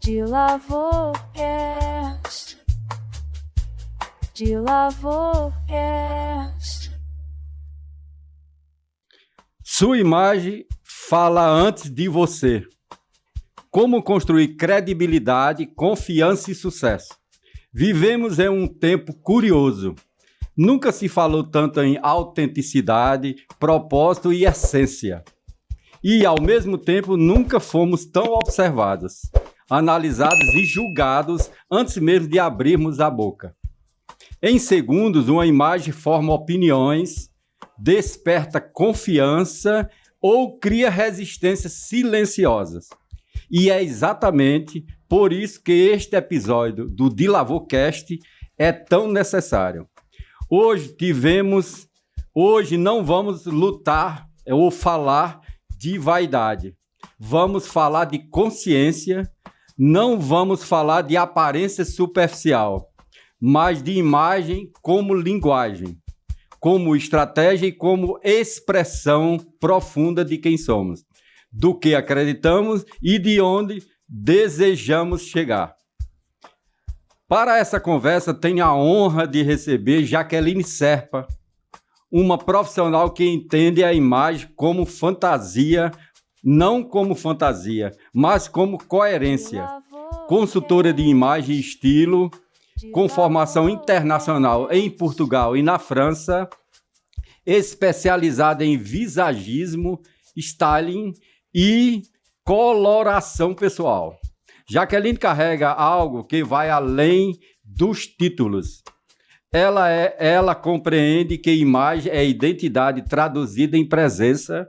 de Lavocast, de Lavocast. Sua imagem fala antes de você. Como construir credibilidade, confiança e sucesso. Vivemos em um tempo curioso. Nunca se falou tanto em autenticidade, propósito e essência. E, ao mesmo tempo, nunca fomos tão observados, analisados e julgados antes mesmo de abrirmos a boca. Em segundos, uma imagem forma opiniões, desperta confiança ou cria resistências silenciosas. E é exatamente por isso que este episódio do De Lavocast é tão necessário. Hoje não vamos lutar ou falar de vaidade. Vamos falar de consciência, não vamos falar de aparência superficial, mas de imagem como linguagem, como estratégia e como expressão profunda de quem somos, do que acreditamos e de onde desejamos chegar. Para essa conversa, tenho a honra de receber Jaqueline Serpa, uma profissional que entende a imagem como fantasia, não como fantasia, mas como coerência. Consultora de imagem e estilo, com formação internacional em Portugal e na França, especializada em visagismo, styling e coloração pessoal. Jaqueline carrega algo que vai além dos títulos. Ela compreende que imagem é identidade traduzida em presença,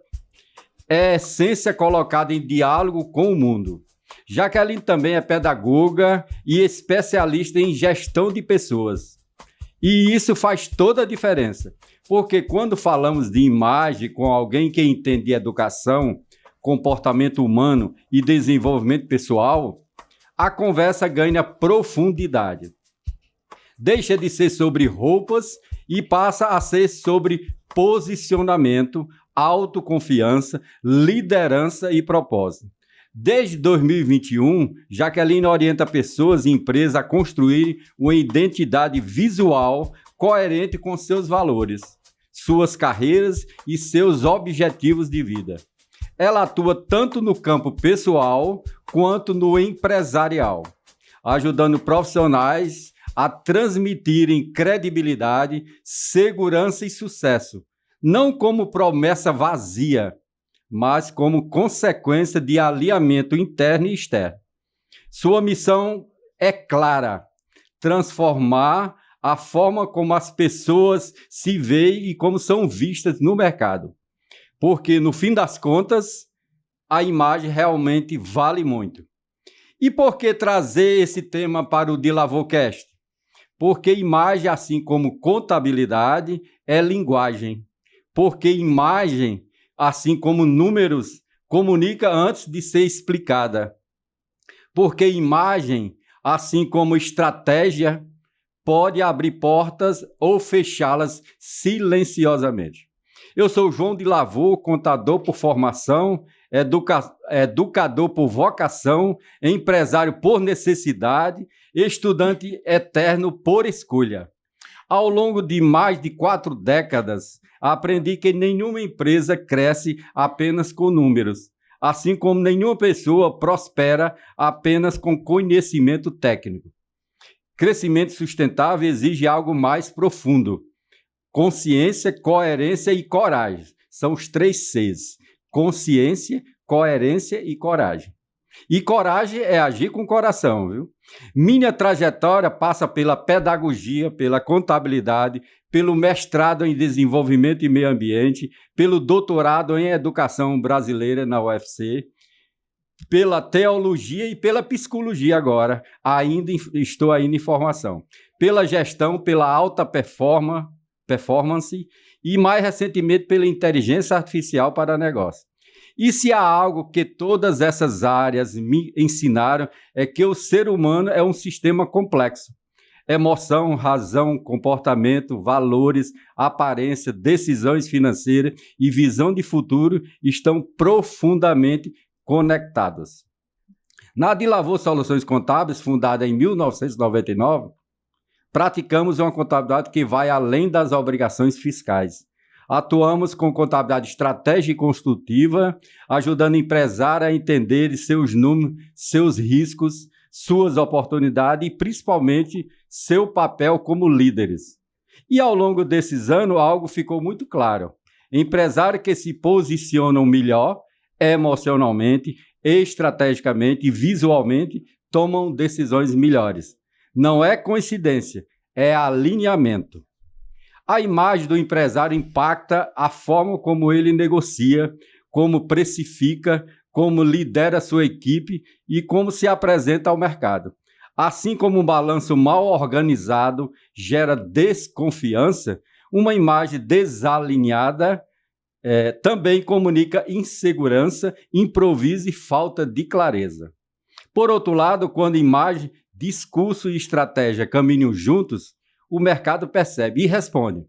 é essência colocada em diálogo com o mundo. Jaqueline também é pedagoga e especialista em gestão de pessoas. E isso faz toda a diferença, porque quando falamos de imagem com alguém que entende educação, comportamento humano e desenvolvimento pessoal, a conversa ganha profundidade. Deixa de ser sobre roupas e passa a ser sobre posicionamento, autoconfiança, liderança e propósito. Desde 2021, Jaqueline orienta pessoas e empresas a construir uma identidade visual coerente com seus valores, suas carreiras e seus objetivos de vida. Ela atua tanto no campo pessoal quanto no empresarial, ajudando profissionais a transmitirem credibilidade, segurança e sucesso, não como promessa vazia, mas como consequência de alinhamento interno e externo. Sua missão é clara: transformar a forma como as pessoas se veem e como são vistas no mercado. Porque, no fim das contas, a imagem realmente vale muito. E por que trazer esse tema para o De Lavocast? Porque imagem, assim como contabilidade, é linguagem. Porque imagem, assim como números, comunica antes de ser explicada. Porque imagem, assim como estratégia, pode abrir portas ou fechá-las silenciosamente. Eu sou João de Lavô, contador por formação, educador por vocação, empresário por necessidade, estudante eterno por escolha. Ao longo de mais de 4 décadas, aprendi que nenhuma empresa cresce apenas com números, assim como nenhuma pessoa prospera apenas com conhecimento técnico. Crescimento sustentável exige algo mais profundo. Consciência, coerência e coragem. São os 3 Cs. Consciência, coerência e coragem. E coragem é agir com o coração, viu? Minha trajetória passa pela pedagogia, pela contabilidade, pelo mestrado em desenvolvimento e meio ambiente, pelo doutorado em educação brasileira na UFC, pela teologia e pela psicologia agora. Estou ainda em formação. Pela gestão, pela alta performance e, mais recentemente, pela inteligência artificial para negócio. E se há algo que todas essas áreas me ensinaram é que o ser humano é um sistema complexo. Emoção, razão, comportamento, valores, aparência, decisões financeiras e visão de futuro estão profundamente conectadas. Na Dilavô Soluções Contábeis, fundada em 1999, praticamos uma contabilidade que vai além das obrigações fiscais. Atuamos com contabilidade estratégica e construtiva, ajudando o empresário a entender seus números, seus riscos, suas oportunidades e, principalmente, seu papel como líderes. E, ao longo desses anos, algo ficou muito claro. Empresários que se posicionam melhor, emocionalmente, estrategicamente e visualmente, tomam decisões melhores. Não é coincidência, é alinhamento. A imagem do empresário impacta a forma como ele negocia, como precifica, como lidera sua equipe e como se apresenta ao mercado. Assim como um balanço mal organizado gera desconfiança, uma imagem desalinhada também comunica insegurança, improviso e falta de clareza. Por outro lado, quando imagem, discurso e estratégia caminham juntos, o mercado percebe e responde.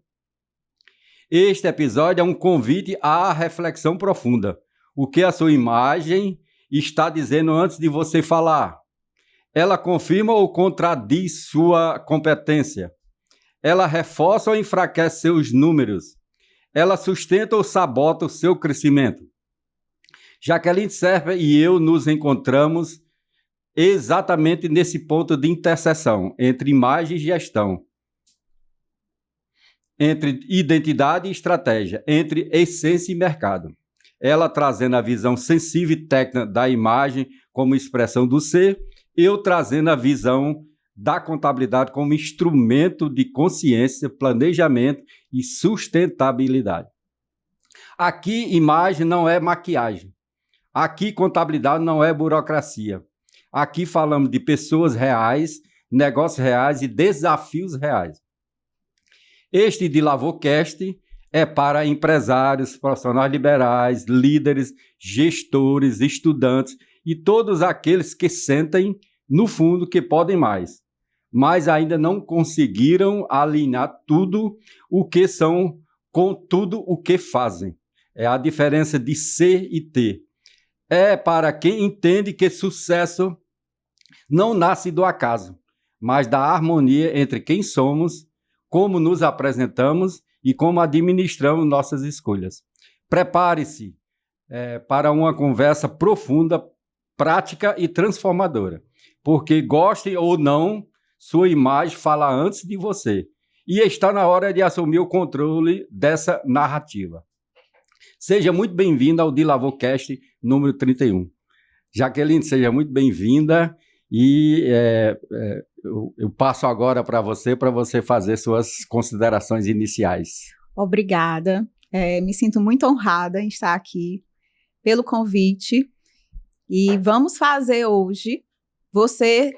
Este episódio é um convite à reflexão profunda. O que a sua imagem está dizendo antes de você falar? Ela confirma ou contradiz sua competência? Ela reforça ou enfraquece seus números? Ela sustenta ou sabota o seu crescimento? Jaqueline Serpa e eu nos encontramos exatamente nesse ponto de interseção entre imagem e gestão, entre identidade e estratégia, entre essência e mercado. Ela trazendo a visão sensível e técnica da imagem como expressão do ser, eu trazendo a visão da contabilidade como instrumento de consciência, planejamento e sustentabilidade. Aqui, imagem não é maquiagem. Aqui, contabilidade não é burocracia. Aqui falamos de pessoas reais, negócios reais e desafios reais. Este DilavôCast é para empresários, profissionais liberais, líderes, gestores, estudantes e todos aqueles que sentem, no fundo, que podem mais, mas ainda não conseguiram alinhar tudo o que são com tudo o que fazem. É a diferença de ser e ter. É para quem entende que sucesso não nasce do acaso, mas da harmonia entre quem somos, como nos apresentamos e como administramos nossas escolhas. Prepare-se para uma conversa profunda, prática e transformadora, porque goste ou não, sua imagem fala antes de você e está na hora de assumir o controle dessa narrativa. Seja muito bem-vinda ao DilavôCast número 31. Jaqueline, seja muito bem-vinda e eu passo agora para você fazer suas considerações iniciais. Obrigada. Me sinto muito honrada em estar aqui pelo convite e vamos fazer hoje,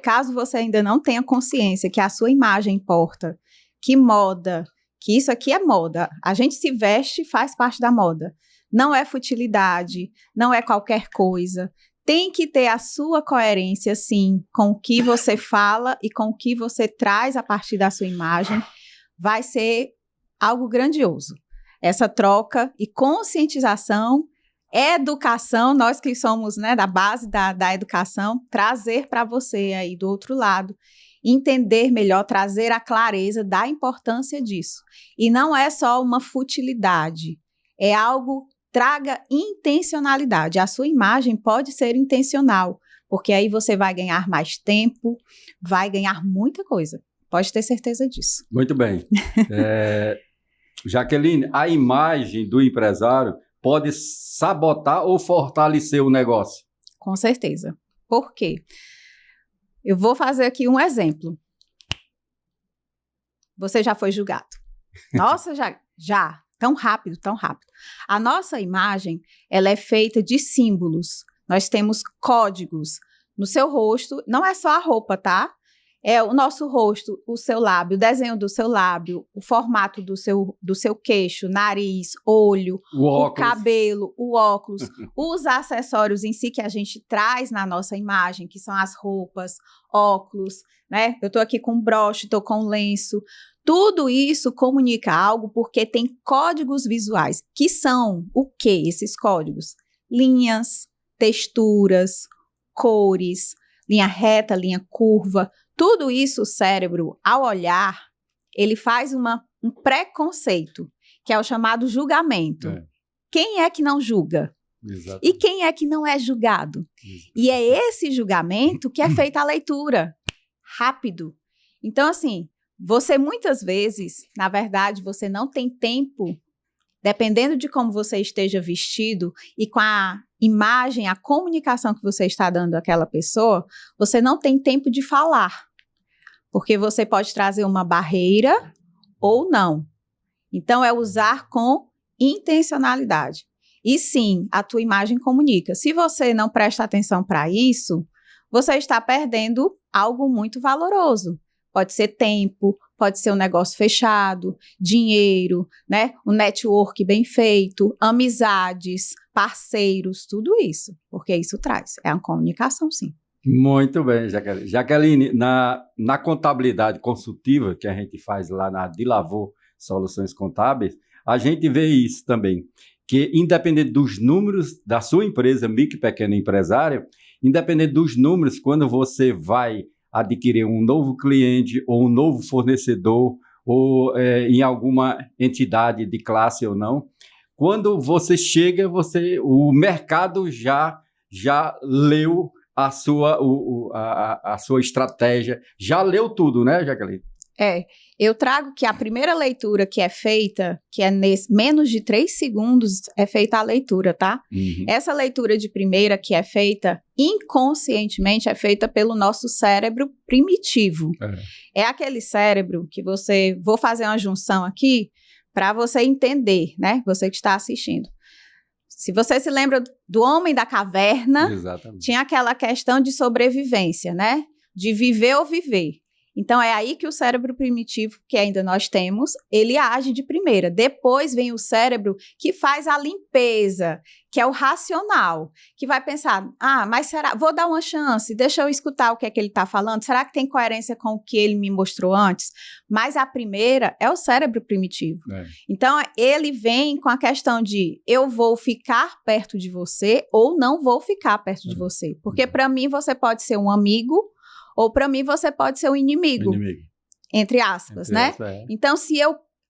caso você ainda não tenha consciência que a sua imagem importa, que moda, que isso aqui é moda, a gente se veste, faz parte da moda, não é futilidade, não é qualquer coisa. Tem que ter a sua coerência, sim, com o que você fala e com o que você traz a partir da sua imagem. Vai ser algo grandioso. Essa troca e conscientização, educação, nós que somos, né, da base da educação, trazer para você aí do outro lado, entender melhor, trazer a clareza da importância disso. E não é só uma futilidade, é algo... Traga intencionalidade. A sua imagem pode ser intencional, porque aí você vai ganhar mais tempo, vai ganhar muita coisa. Pode ter certeza disso. Muito bem. Jaqueline, a imagem do empresário pode sabotar ou fortalecer o negócio? Com certeza. Por quê? Eu vou fazer aqui um exemplo. Você já foi julgado. Nossa, já. Tão rápido, tão rápido. A nossa imagem, ela é feita de símbolos. Nós temos códigos no seu rosto. Não é só a roupa, tá? É o nosso rosto, o seu lábio, o desenho do seu lábio, o formato do seu queixo, nariz, olho, o cabelo, o óculos, os acessórios em si que a gente traz na nossa imagem, que são as roupas, óculos, né? Eu tô aqui com broche, tô com lenço. Tudo isso comunica algo porque tem códigos visuais, que são o quê? Esses códigos? Linhas, texturas, cores, linha reta, linha curva, tudo isso o cérebro, ao olhar, ele faz um preconceito, que é o chamado julgamento. É. Quem é que não julga? Exato. E quem é que não é julgado? E é esse julgamento que é feita a leitura. Rápido. Então, assim, você muitas vezes, na verdade, você não tem tempo, dependendo de como você esteja vestido e com a imagem, a comunicação que você está dando àquela pessoa, você não tem tempo de falar. Porque você pode trazer uma barreira ou não. Então, é usar com intencionalidade. E sim, a tua imagem comunica. Se você não presta atenção para isso, você está perdendo algo muito valoroso. Pode ser tempo, pode ser um negócio fechado, dinheiro, né? Um network bem feito, amizades, parceiros, tudo isso. Porque isso traz. É uma comunicação, sim. Muito bem, Jaqueline. Jaqueline, na contabilidade consultiva que a gente faz lá na Dilavô Soluções Contábeis, a gente vê isso também, que independente dos números da sua empresa, micro e pequeno empresário, independente dos números, quando você vai adquirir um novo cliente ou um novo fornecedor ou em alguma entidade de classe ou não, quando você chega, o mercado já leu a sua estratégia, já leu tudo, né, Jaqueline? Eu trago que a primeira leitura que é feita, que é menos de 3 segundos, é feita a leitura, tá? Uhum. Essa leitura de primeira que é feita inconscientemente é feita pelo nosso cérebro primitivo. É aquele cérebro que vou fazer uma junção aqui para você entender, né? Você que está assistindo. Se você se lembra do homem da caverna, exatamente, tinha aquela questão de sobrevivência, né? De viver ou viver. Então, é aí que o cérebro primitivo, que ainda nós temos, ele age de primeira. Depois vem o cérebro que faz a limpeza, que é o racional, que vai pensar, mas será? Vou dar uma chance, deixa eu escutar o que é que ele está falando, será que tem coerência com o que ele me mostrou antes? Mas a primeira é o cérebro primitivo. Então, ele vem com a questão de eu vou ficar perto de você ou não vou ficar perto de você. Porque, para mim, você pode ser um amigo, ou para mim você pode ser um inimigo. Entre aspas, né? Então, se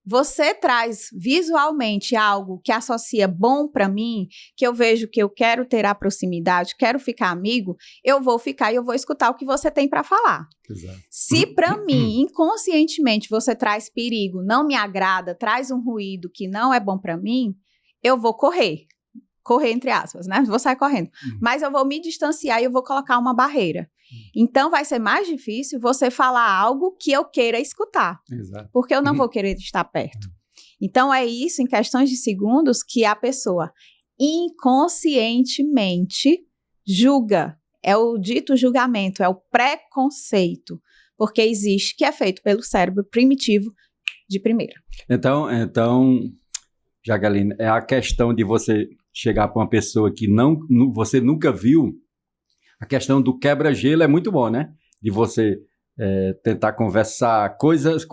você traz visualmente algo que associa bom para mim, que eu vejo que eu quero ter a proximidade, quero ficar amigo, eu vou ficar e eu vou escutar o que você tem para falar. Exato. Se para mim, inconscientemente, você traz perigo, não me agrada, traz um ruído que não é bom para mim, eu vou correr entre aspas, né? Vou sair correndo. Mas eu vou me distanciar e eu vou colocar uma barreira. Então, vai ser mais difícil você falar algo que eu queira escutar. Exato. Porque eu não vou querer estar perto. Então, é isso, em questões de segundos, que a pessoa inconscientemente julga. É o dito julgamento, é o preconceito. Porque existe, que é feito pelo cérebro primitivo de primeira. Então, Jaqueline, é a questão de você chegar para uma pessoa que você nunca viu. A questão do quebra-gelo é muito bom, né? De você tentar conversar coisas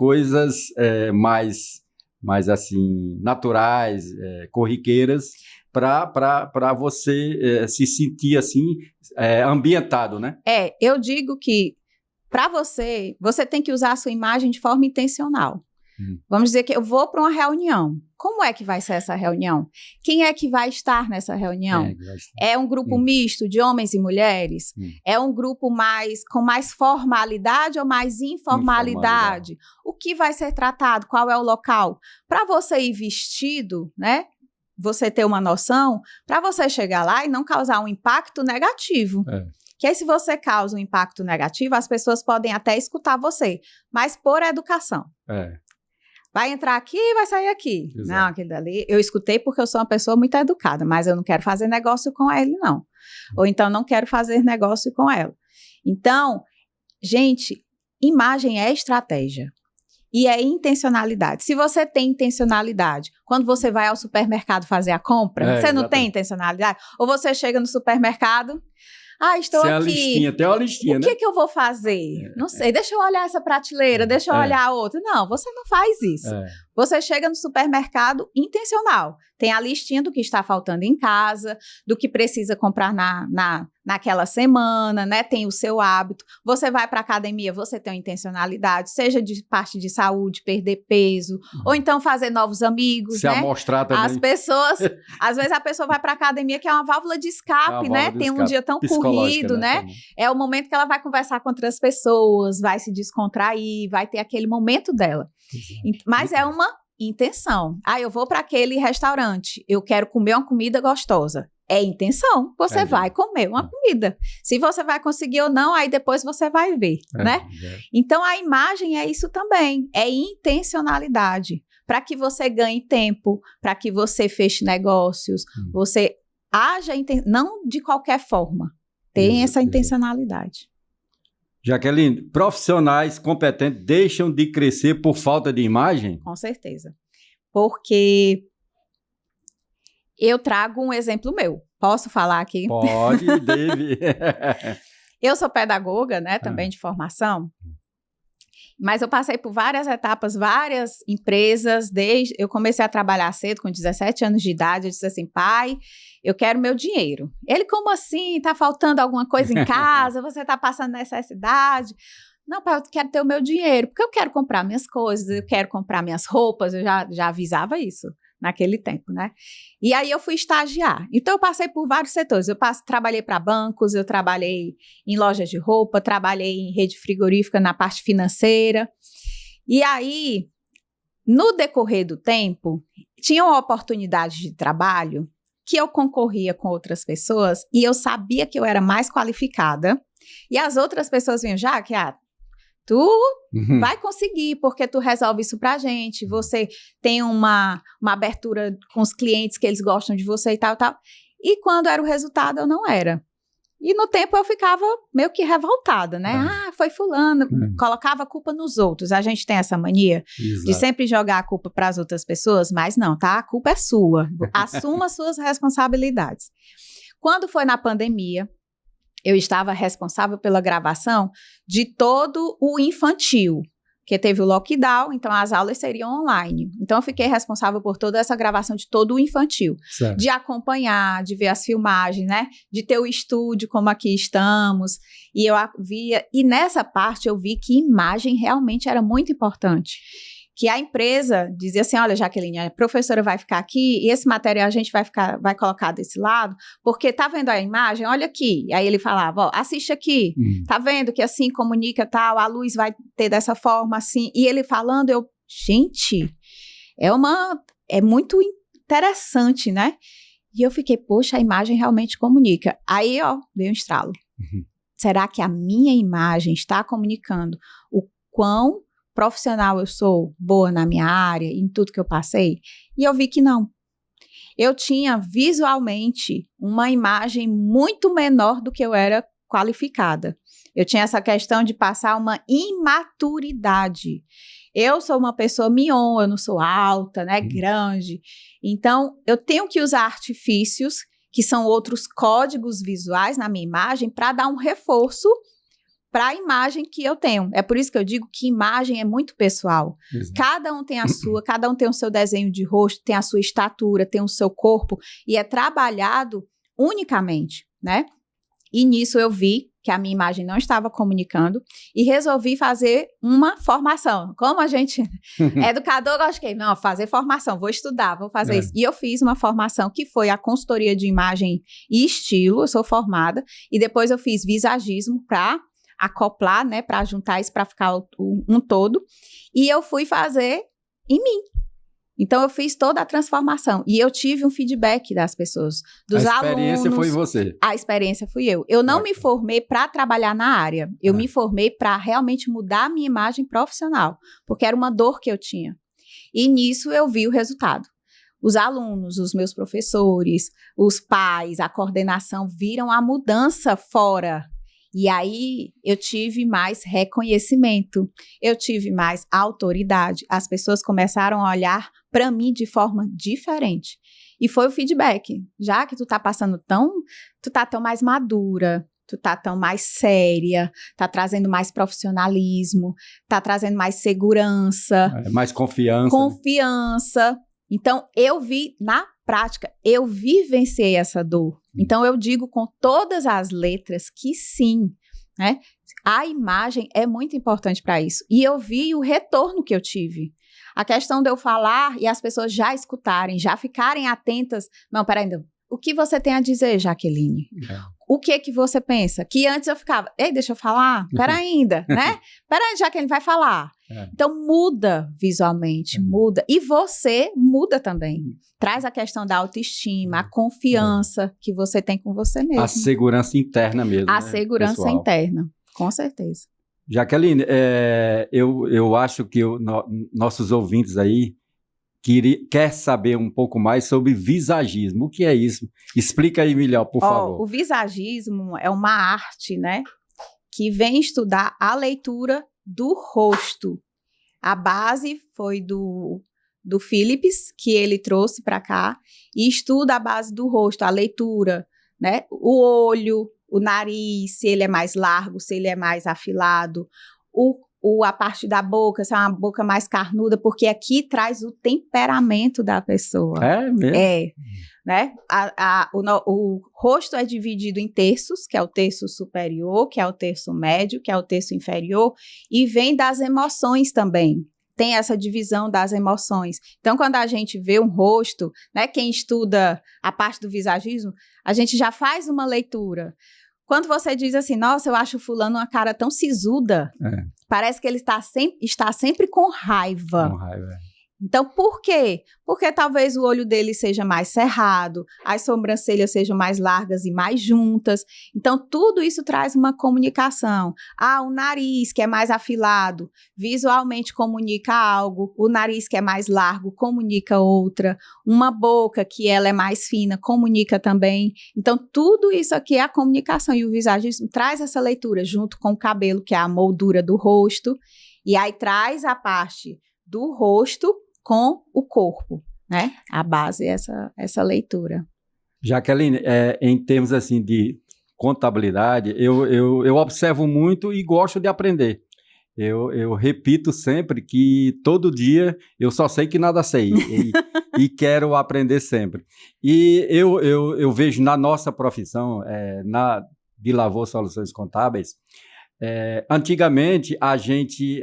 mais assim, naturais, corriqueiras, para você se sentir assim, ambientado, né? Eu digo que para você tem que usar a sua imagem de forma intencional. Vamos dizer que eu vou para uma reunião. Como é que vai ser essa reunião? Quem é que vai estar nessa reunião? É um grupo misto de homens e mulheres? É um grupo com mais formalidade ou mais informalidade? O que vai ser tratado? Qual é o local? Para você ir vestido, né? Você ter uma noção, para você chegar lá e não causar um impacto negativo. Que aí, se você causa um impacto negativo, as pessoas podem até escutar você, mas por educação. Vai entrar aqui e vai sair aqui. Exato. Não, aquele dali. Eu escutei porque eu sou uma pessoa muito educada, mas eu não quero fazer negócio com ele, não. Ou então, não quero fazer negócio com ela. Então, gente, imagem é estratégia. E é intencionalidade. Se você tem intencionalidade, quando você vai ao supermercado fazer a compra, você não tem intencionalidade? Ou você chega no supermercado... estou aqui. Tem uma listinha, o que eu vou fazer? Não sei, deixa eu olhar essa prateleira, deixa eu olhar a outra. Não, você não faz isso. Você chega no supermercado intencional. Tem a listinha do que está faltando em casa, do que precisa comprar naquela semana, né? Tem o seu hábito. Você vai para a academia, você tem uma intencionalidade, seja de parte de saúde, perder peso, ou então fazer novos amigos, Se né? amostrar também. As pessoas, às vezes a pessoa vai para a academia, que é uma válvula de escape, né? Tem um dia tão corrido, né? É o momento que ela vai conversar com outras pessoas, vai se descontrair, vai ter aquele momento dela. Exato. Mas é uma intenção. Eu vou para aquele restaurante, eu quero comer uma comida gostosa. É intenção, você vai comer uma comida. Se você vai conseguir ou não, aí depois você vai ver, né? Então, a imagem é isso também, é intencionalidade. Para que você ganhe tempo, para que você feche negócios, você haja, não de qualquer forma, tem essa intencionalidade. Jaqueline, profissionais competentes deixam de crescer por falta de imagem? Com certeza. Porque eu trago um exemplo meu. Posso falar aqui? Pode, deve. Eu sou pedagoga, né, também de formação. Mas eu passei por várias etapas, várias empresas, eu comecei a trabalhar cedo, com 17 anos de idade, eu disse assim, pai, eu quero meu dinheiro. Ele, como assim? Tá faltando alguma coisa em casa? Você tá passando necessidade? Não, pai, eu quero ter o meu dinheiro, porque eu quero comprar minhas coisas, eu quero comprar minhas roupas, eu já avisava isso naquele tempo, né? E aí eu fui estagiar. Então eu passei por vários setores. Trabalhei para bancos, eu trabalhei em lojas de roupa, trabalhei em rede frigorífica na parte financeira. E aí, no decorrer do tempo, tinham oportunidades de trabalho que eu concorria com outras pessoas e eu sabia que eu era mais qualificada. E as outras pessoas vinham, tu vai conseguir, porque tu resolve isso pra gente, você tem uma abertura com os clientes que eles gostam de você e tal. E quando era o resultado, eu não era. E no tempo eu ficava meio que revoltada, né? Foi fulano, colocava a culpa nos outros. A gente tem essa mania de sempre jogar a culpa para as outras pessoas, mas não, tá? A culpa é sua. Assuma suas responsabilidades. Quando foi na pandemia, eu estava responsável pela gravação de todo o infantil, que teve o lockdown, então as aulas seriam online. Então eu fiquei responsável por toda essa gravação de todo o infantil. Certo. De acompanhar, de ver as filmagens, né? De ter o estúdio como aqui estamos. E nessa parte eu vi que imagem realmente era muito importante. Que a empresa dizia assim, olha, Jaqueline, a professora vai ficar aqui e esse material a gente vai colocar desse lado, porque tá vendo a imagem? Olha aqui. E aí ele falava, assiste aqui, tá vendo que assim comunica tal, a luz vai ter dessa forma, assim. E ele falando, gente, é muito interessante, né? E eu fiquei, poxa, a imagem realmente comunica. Aí, veio um estralo. Será que a minha imagem está comunicando o quão profissional eu sou, boa na minha área, em tudo que eu passei? E eu vi que não. Eu tinha visualmente uma imagem muito menor do que eu era qualificada. Eu tinha essa questão de passar uma imaturidade. Eu sou uma pessoa mignon, eu não sou alta, né, grande. Então, eu tenho que usar artifícios, que são outros códigos visuais na minha imagem, para dar um reforço para a imagem que eu tenho. É por isso que eu digo que imagem é muito pessoal. Exato. Cada um tem a sua, cada um tem o seu desenho de rosto, tem a sua estatura, tem o seu corpo, e é trabalhado unicamente, né? E nisso eu vi que a minha imagem não estava comunicando e resolvi fazer uma formação. Como a gente é educador, eu acho que não, fazer formação, vou estudar, vou fazer isso. E eu fiz uma formação que foi a consultoria de imagem e estilo, eu sou formada, e depois eu fiz visagismo para acoplar, né, para juntar isso para ficar um todo, e eu fui fazer em mim. Então, eu fiz toda a transformação, e eu tive um feedback das pessoas, dos alunos. A experiência foi você. A experiência fui eu. Eu não me formei para trabalhar na área, eu me formei para realmente mudar a minha imagem profissional, porque era uma dor que eu tinha. E nisso eu vi o resultado. Os alunos, os meus professores, os pais, a coordenação viram a mudança fora. E aí, eu tive mais reconhecimento, eu tive mais autoridade. As pessoas começaram a olhar para mim de forma diferente. E foi o feedback. Já que tu tá tão mais madura, tu tá tão mais séria, tá trazendo mais profissionalismo, tá trazendo mais segurança, Mais confiança. Né? confiança. Então, eu vi na prática, eu vivenciei essa dor. Então, eu digo com todas as letras que sim, né? A imagem é muito importante para isso. E eu vi o retorno que eu tive. A questão de eu falar e as pessoas já escutarem, já ficarem atentas. Não, peraí, o que você tem a dizer, Jaqueline? O que você pensa? Que antes eu ficava, ei, deixa eu falar, pera ainda, né? Pera aí, Jaqueline vai falar. Então, muda visualmente, muda. E você muda também. Traz a questão da autoestima, a confiança que você tem com você mesmo. A segurança interna mesmo. A segurança interna, com certeza. Jaqueline, eu acho que nossos ouvintes aí quer saber um pouco mais sobre visagismo. O que é isso? Explica aí melhor, por favor. O visagismo é uma arte, né? Que vem estudar a leitura do rosto. A base foi do Phillips, que ele trouxe para cá, e estuda a base do rosto, a leitura, né? O olho, o nariz, se ele é mais largo, se ele é mais afilado, a parte da boca, se é uma boca mais carnuda, porque aqui traz o temperamento da pessoa. É mesmo? É, né? O rosto é dividido em terços, que é o terço superior, que é o terço médio, que é o terço inferior, e vem das emoções também. Tem essa divisão das emoções. Então, quando a gente vê um rosto, né, quem estuda a parte do visagismo, a gente já faz uma leitura. Quando você diz assim, nossa, eu acho fulano uma cara tão sisuda, parece que ele está sempre com raiva. Com raiva, Então, por quê? Porque talvez o olho dele seja mais cerrado, as sobrancelhas sejam mais largas e mais juntas. Então, tudo isso traz uma comunicação. O nariz, que é mais afilado, visualmente comunica algo. O nariz, que é mais largo, comunica outra. Uma boca, que ela é mais fina, comunica também. Então, tudo isso aqui é a comunicação. E o visagismo traz essa leitura junto com o cabelo, que é a moldura do rosto. E aí traz a parte do rosto com o corpo, né? A base é essa leitura. Jaqueline, em termos assim de contabilidade, eu observo muito e gosto de aprender. Eu repito sempre que todo dia eu só sei que nada sei e quero aprender sempre. E eu vejo na nossa profissão, de Lavor Soluções Contábeis, antigamente a gente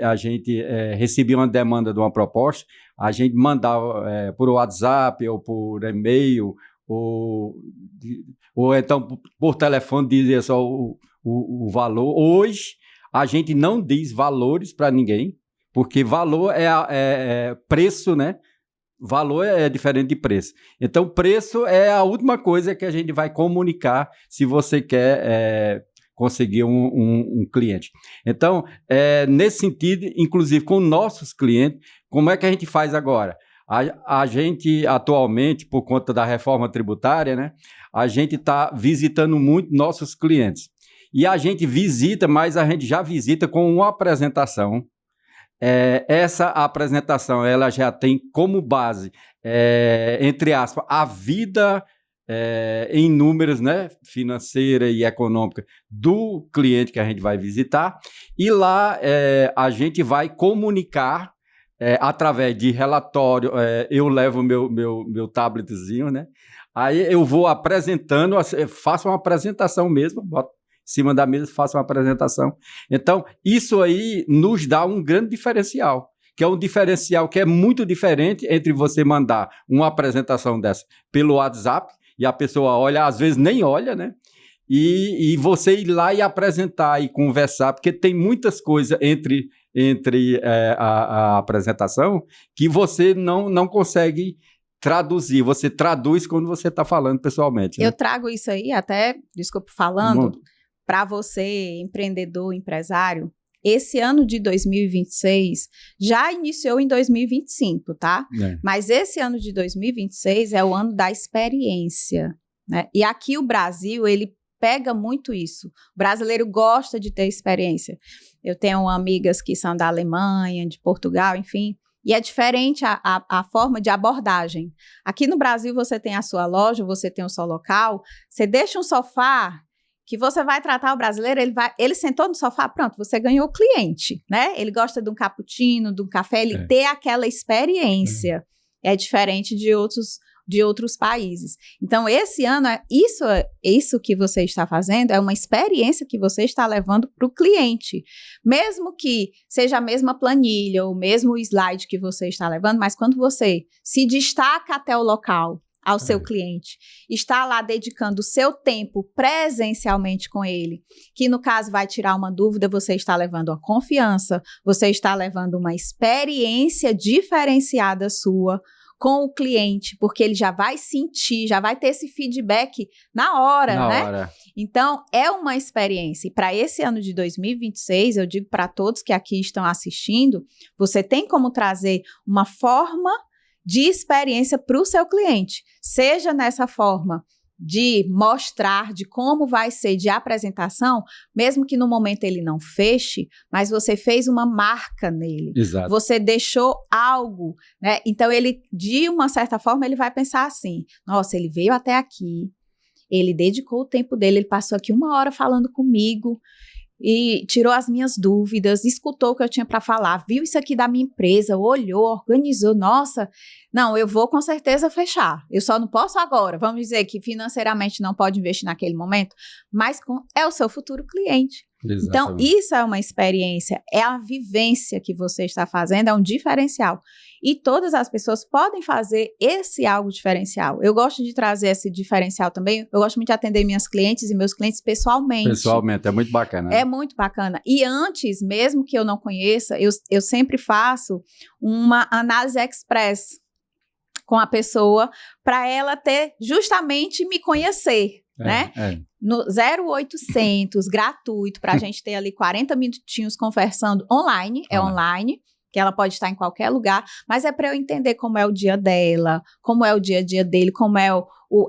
recebia uma demanda de uma proposta, a gente mandava por WhatsApp ou por e-mail ou então por telefone dizia só o valor. Hoje a gente não diz valores para ninguém, porque valor é preço, né? Valor é diferente de preço. Então preço é a última coisa que a gente vai comunicar se você quer conseguir um cliente. Então, nesse sentido, inclusive com nossos clientes, como é que a gente faz agora? A gente, atualmente, por conta da reforma tributária, né, a gente está visitando muito nossos clientes. E a gente visita, mas a gente já visita com uma apresentação. Essa apresentação, ela já tem como base, entre aspas, a vida em números, né, financeira e econômica do cliente que a gente vai visitar, e lá a gente vai comunicar através de relatório. Eu levo meu tabletzinho, né, aí eu vou apresentando, faço uma apresentação mesmo, boto em cima da mesa, faço uma apresentação. Então, isso aí nos dá um grande diferencial, que é um diferencial que é muito diferente entre você mandar uma apresentação dessa pelo WhatsApp, e a pessoa olha, às vezes nem olha, né? E você ir lá e apresentar e conversar, porque tem muitas coisas entre a apresentação que você não consegue traduzir. Você traduz quando você está falando pessoalmente. Né? Eu trago isso aí, até, desculpa, falando, para você, empreendedor, empresário. Esse ano de 2026 já iniciou em 2025, tá? Mas esse ano de 2026 é o ano da experiência, né? E aqui o Brasil, ele pega muito isso. O brasileiro gosta de ter experiência. Eu tenho amigas que são da Alemanha, de Portugal, enfim, e é diferente a forma de abordagem. Aqui no Brasil você tem a sua loja, você tem o seu local, você deixa um sofá que você vai tratar o brasileiro, ele sentou no sofá, pronto, você ganhou o cliente, né? Ele gosta de um cappuccino, de um café, ele ter aquela experiência. É diferente de outros países. Então, esse ano, isso que você está fazendo é uma experiência que você está levando para o cliente. Mesmo que seja a mesma planilha, ou o mesmo slide que você está levando, mas quando você se destaca até o local, ao seu cliente, está lá dedicando o seu tempo presencialmente com ele, que no caso vai tirar uma dúvida, você está levando uma confiança, você está levando uma experiência diferenciada sua com o cliente, porque ele já vai sentir, já vai ter esse feedback na hora, né? Então, é uma experiência. E para esse ano de 2026, eu digo para todos que aqui estão assistindo, você tem como trazer uma forma de experiência para o seu cliente, seja nessa forma de mostrar de como vai ser de apresentação, mesmo que no momento ele não feche, mas você fez uma marca nele. Exato. Você deixou algo, né? Então ele, de uma certa forma, ele vai pensar assim, nossa, ele veio até aqui, ele dedicou o tempo dele, ele passou aqui 1 hora falando comigo, e tirou as minhas dúvidas, escutou o que eu tinha para falar, viu isso aqui da minha empresa, olhou, organizou, nossa, não, eu vou com certeza fechar, eu só não posso agora, vamos dizer que financeiramente não pode investir naquele momento, mas é o seu futuro cliente. Exatamente. Então, isso é uma experiência, é a vivência que você está fazendo, é um diferencial. E todas as pessoas podem fazer esse algo diferencial. Eu gosto de trazer esse diferencial também. Eu gosto muito de atender minhas clientes e meus clientes pessoalmente. Pessoalmente, é muito bacana. Né? É muito bacana. E antes, mesmo que eu não conheça, eu sempre faço uma análise express com a pessoa para ela ter justamente me conhecer. Né? No 0800, gratuito, para a gente ter ali 40 minutinhos conversando online, online, que ela pode estar em qualquer lugar, mas é para eu entender como é o dia dela, como é o dia a dia dele, como é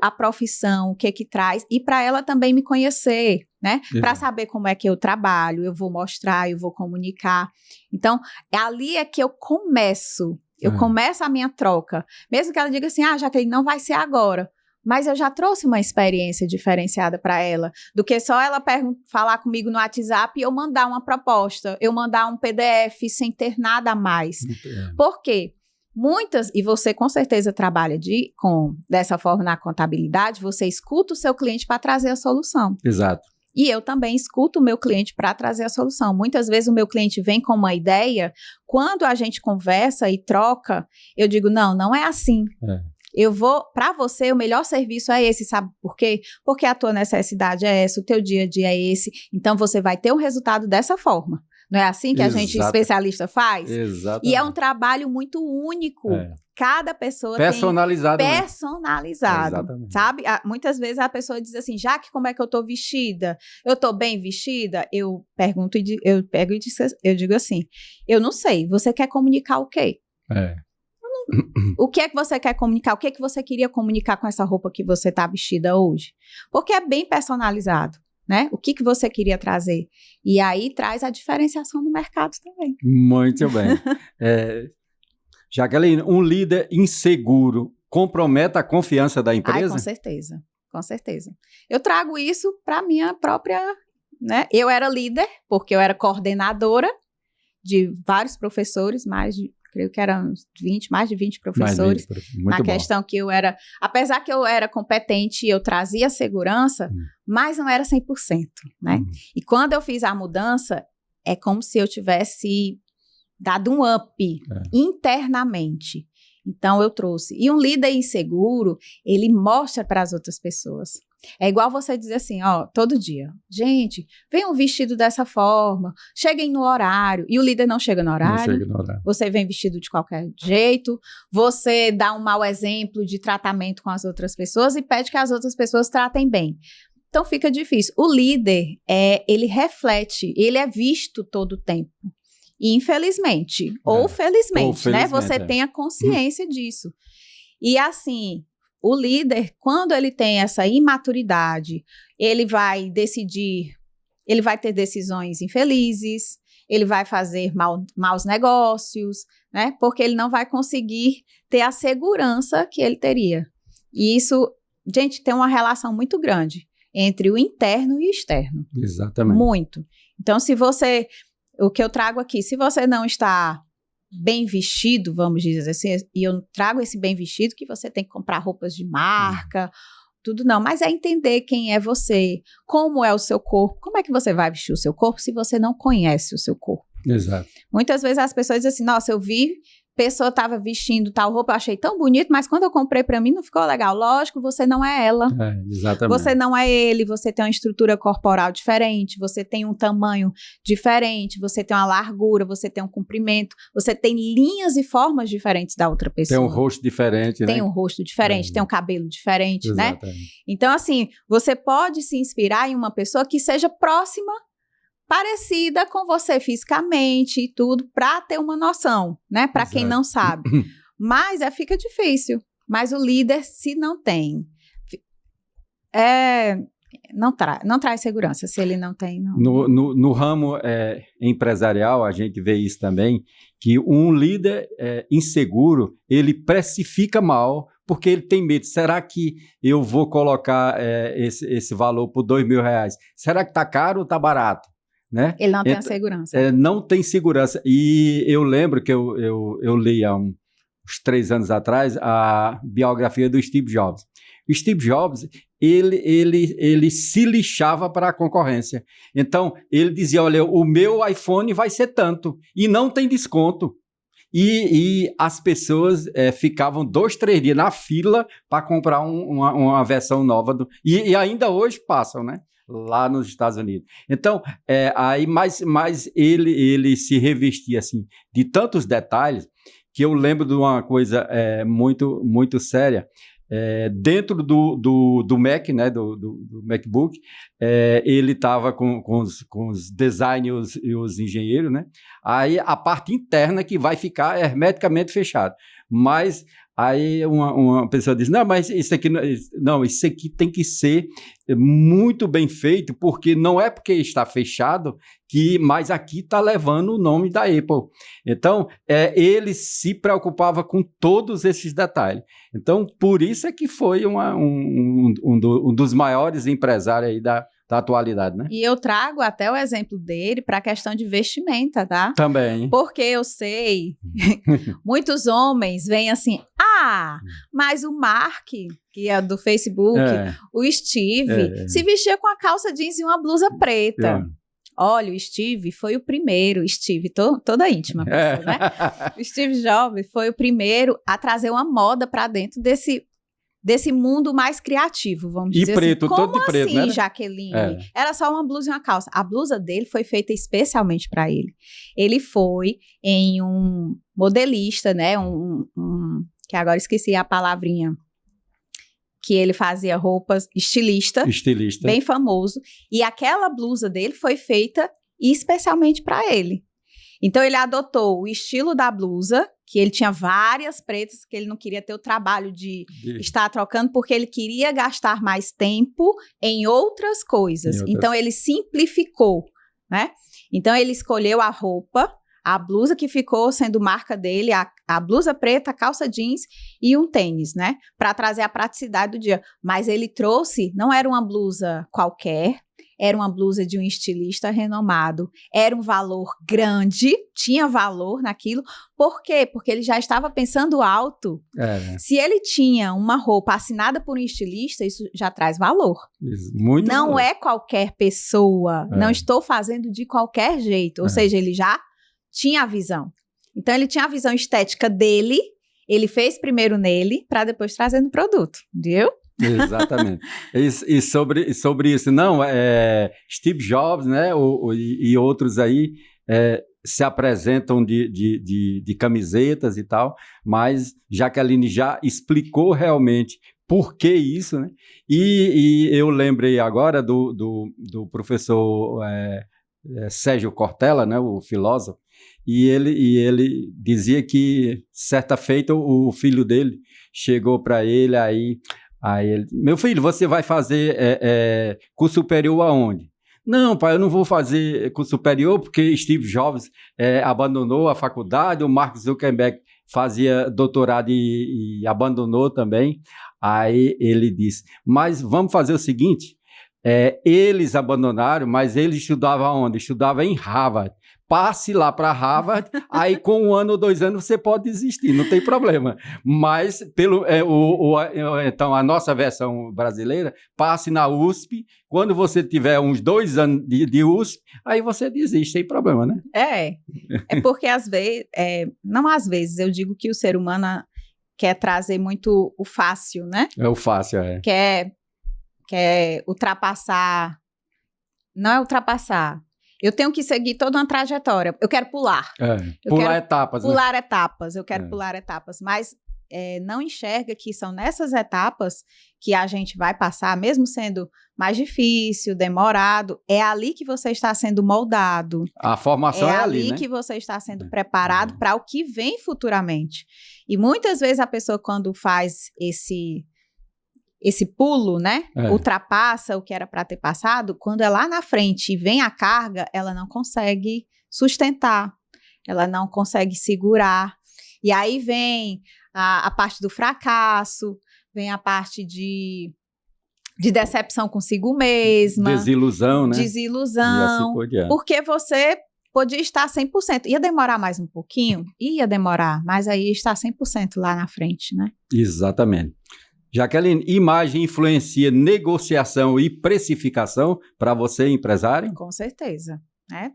a profissão, o que traz, e para ela também me conhecer, né? Para saber como é que eu trabalho, eu vou mostrar, eu vou comunicar. Então, ali é que eu começo a minha troca, mesmo que ela diga assim, Jaqueline, não vai ser agora. Mas eu já trouxe uma experiência diferenciada para ela, do que só ela falar comigo no WhatsApp e eu mandar uma proposta, eu mandar um PDF sem ter nada a mais. Por quê? Muitas, e você com certeza trabalha dessa forma na contabilidade, você escuta o seu cliente para trazer a solução. Exato. E eu também escuto o meu cliente para trazer a solução. Muitas vezes o meu cliente vem com uma ideia, quando a gente conversa e troca, eu digo, não é assim. Para você, o melhor serviço é esse, sabe por quê? Porque a tua necessidade é essa, o teu dia a dia é esse, então você vai ter um resultado dessa forma. Não é assim que a gente, especialista, faz? Exatamente. E é um trabalho muito único. Cada pessoa personalizado, tem personalizado, exatamente. Sabe? Muitas vezes a pessoa diz assim, Jaque, como é que eu tô vestida? Eu tô bem vestida? Eu pergunto, eu digo assim, eu não sei, você quer comunicar o quê? O que é que você quer comunicar? O que é que você queria comunicar com essa roupa que você está vestida hoje? Porque é bem personalizado, né? O que você queria trazer? E aí traz a diferenciação no mercado também. Muito bem. Jaqueline, um líder inseguro compromete a confiança da empresa? Com certeza, com certeza. Eu trago isso para a minha própria, né? Eu era líder, porque eu era coordenadora de vários professores, creio que eram mais de 20 professores, na questão que eu era, apesar que eu era competente e eu trazia segurança, mas não era 100%, né? E quando eu fiz a mudança, é como se eu tivesse dado um up internamente. Então, eu trouxe. E um líder inseguro, ele mostra para as outras pessoas. É igual você dizer assim, todo dia, gente, venham vestido dessa forma, cheguem no horário, e o líder não chega no horário, você vem vestido de qualquer jeito, você dá um mau exemplo de tratamento com as outras pessoas e pede que as outras pessoas tratem bem. Então, fica difícil. O líder, ele reflete, ele é visto todo o tempo. E infelizmente, ou felizmente, né? Você tem a consciência disso. E assim, o líder, quando ele tem essa imaturidade, ele vai ter decisões infelizes, ele vai fazer maus negócios, né? Porque ele não vai conseguir ter a segurança que ele teria. E isso, gente, tem uma relação muito grande entre o interno e o externo. Exatamente. Muito. Então, o que eu trago aqui, se você não está bem vestido, vamos dizer assim, e eu trago esse bem vestido, que você tem que comprar roupas de marca, tudo não, mas é entender quem é você, como é o seu corpo, como é que você vai vestir o seu corpo se você não conhece o seu corpo. Exato. Muitas vezes as pessoas dizem assim, nossa, eu vi, pessoa estava vestindo tal roupa, eu achei tão bonito, mas quando eu comprei para mim não ficou legal. Lógico, você não é ela. Exatamente. Você não é ele, você tem uma estrutura corporal diferente, você tem um tamanho diferente, você tem uma largura, você tem um comprimento, você tem linhas e formas diferentes da outra pessoa. Tem um rosto diferente, né? Tem um rosto diferente, tem um cabelo diferente, Exatamente. né? Então, assim, você pode se inspirar em uma pessoa que seja próxima, parecida com você fisicamente e tudo, para ter uma noção, né? Para quem não sabe. Mas fica difícil. Mas o líder, se não tem, não traz segurança. Se ele não tem, não. No ramo empresarial, a gente vê isso também, que um líder inseguro, ele precifica mal, porque ele tem medo. Será que eu vou colocar esse valor por R$2.000? Será que está caro ou está barato? Né? Ele não tem a segurança. Não tem segurança. E eu lembro que eu li há uns 3 anos atrás a biografia do Steve Jobs. O Steve Jobs, ele se lixava para a concorrência. Então, ele dizia, olha, o meu iPhone vai ser tanto, e não tem desconto. E as pessoas ficavam 2, 3 dias na fila para comprar uma versão nova. E ainda hoje passam, né? Lá nos Estados Unidos. Então, mas ele se revestia assim, de tantos detalhes, que eu lembro de uma coisa muito, muito séria. Dentro do Mac, né, do MacBook, ele estava com os designers e os engenheiros, né? Aí a parte interna que vai ficar hermeticamente fechada. Mas aí uma pessoa diz, não, mas isso aqui tem que ser muito bem feito, porque não é porque está fechado, mas aqui está levando o nome da Apple. Então, ele se preocupava com todos esses detalhes. Então, por isso é que foi um dos maiores empresários aí da atualidade, né? E eu trago até o exemplo dele para a questão de vestimenta, tá? Também. Porque eu sei, muitos homens veem assim, mas o Mark, que é do Facebook, o Steve, se vestia com a calça jeans e uma blusa preta. Olha, o Steve foi o primeiro, toda íntima, pessoa, né? O Steve Jobs foi o primeiro a trazer uma moda para dentro desse mundo mais criativo, vamos dizer preto, assim. todo de preto, assim, né? Jaqueline? Era só uma blusa e uma calça. A blusa dele foi feita especialmente para ele. Ele foi em um modelista, né? Que agora esqueci a palavrinha, que ele fazia roupas, estilista, bem famoso. E aquela blusa dele foi feita especialmente para ele. Então, ele adotou o estilo da blusa, que ele tinha várias pretas, que ele não queria ter o trabalho de estar trocando, porque ele queria gastar mais tempo em outras coisas. Então, ele simplificou, né? Então, ele escolheu a roupa, a blusa que ficou sendo marca dele, a blusa preta, a calça jeans e um tênis, né? Para trazer a praticidade do dia. Mas ele trouxe, não era uma blusa qualquer, era uma blusa de um estilista renomado, era um valor grande, tinha valor naquilo. Por quê? Porque ele já estava pensando alto. Se ele tinha uma roupa assinada por um estilista, isso já traz valor. Muito não valor. É qualquer pessoa, não estou fazendo de qualquer jeito. Ou seja, ele já tinha a visão. Então, ele tinha a visão estética dele, ele fez primeiro nele, para depois trazer no produto, viu? Exatamente. E sobre isso, não, Steve Jobs, né, e outros aí se apresentam de camisetas e tal, mas Jaqueline já explicou realmente por que isso, né? E eu lembrei agora do professor Sérgio Cortella, né, o filósofo, e ele dizia que, certa feita, o filho dele chegou para ele, aí ele, meu filho, você vai fazer curso superior aonde? Não, pai, eu não vou fazer curso superior porque Steve Jobs abandonou a faculdade, o Mark Zuckerberg fazia doutorado e abandonou também. Aí ele disse, mas vamos fazer o seguinte, eles abandonaram, mas ele estudava onde? Estudava em Harvard. Passe lá para Harvard, aí com 1 ano ou 2 anos você pode desistir, não tem problema. Mas, então, a nossa versão brasileira, passe na USP, quando você tiver uns 2 anos de USP, aí você desiste, tem problema, né? É porque às vezes, não às vezes, eu digo que o ser humano quer trazer muito o fácil, né? É o fácil, Quer ultrapassar, não é ultrapassar, eu tenho que seguir toda uma trajetória, eu quero pular. Pular etapas. Pular etapas, eu quero pular etapas, mas não enxerga que são nessas etapas que a gente vai passar, mesmo sendo mais difícil, demorado, é ali que você está sendo moldado. A formação é ali, né? Que você está sendo preparado para o que vem futuramente. E muitas vezes a pessoa, quando faz esse pulo, né? Ultrapassa o que era para ter passado, quando é lá na frente e vem a carga, ela não consegue sustentar, ela não consegue segurar. E aí vem a parte do fracasso, vem a parte de decepção consigo mesma. Desilusão, né? Desilusão. Porque você podia estar 100%. Ia demorar mais um pouquinho? Ia demorar, mas aí está 100% lá na frente, né? Exatamente. Jaqueline, imagem influencia negociação e precificação para você, empresário? Com certeza, né?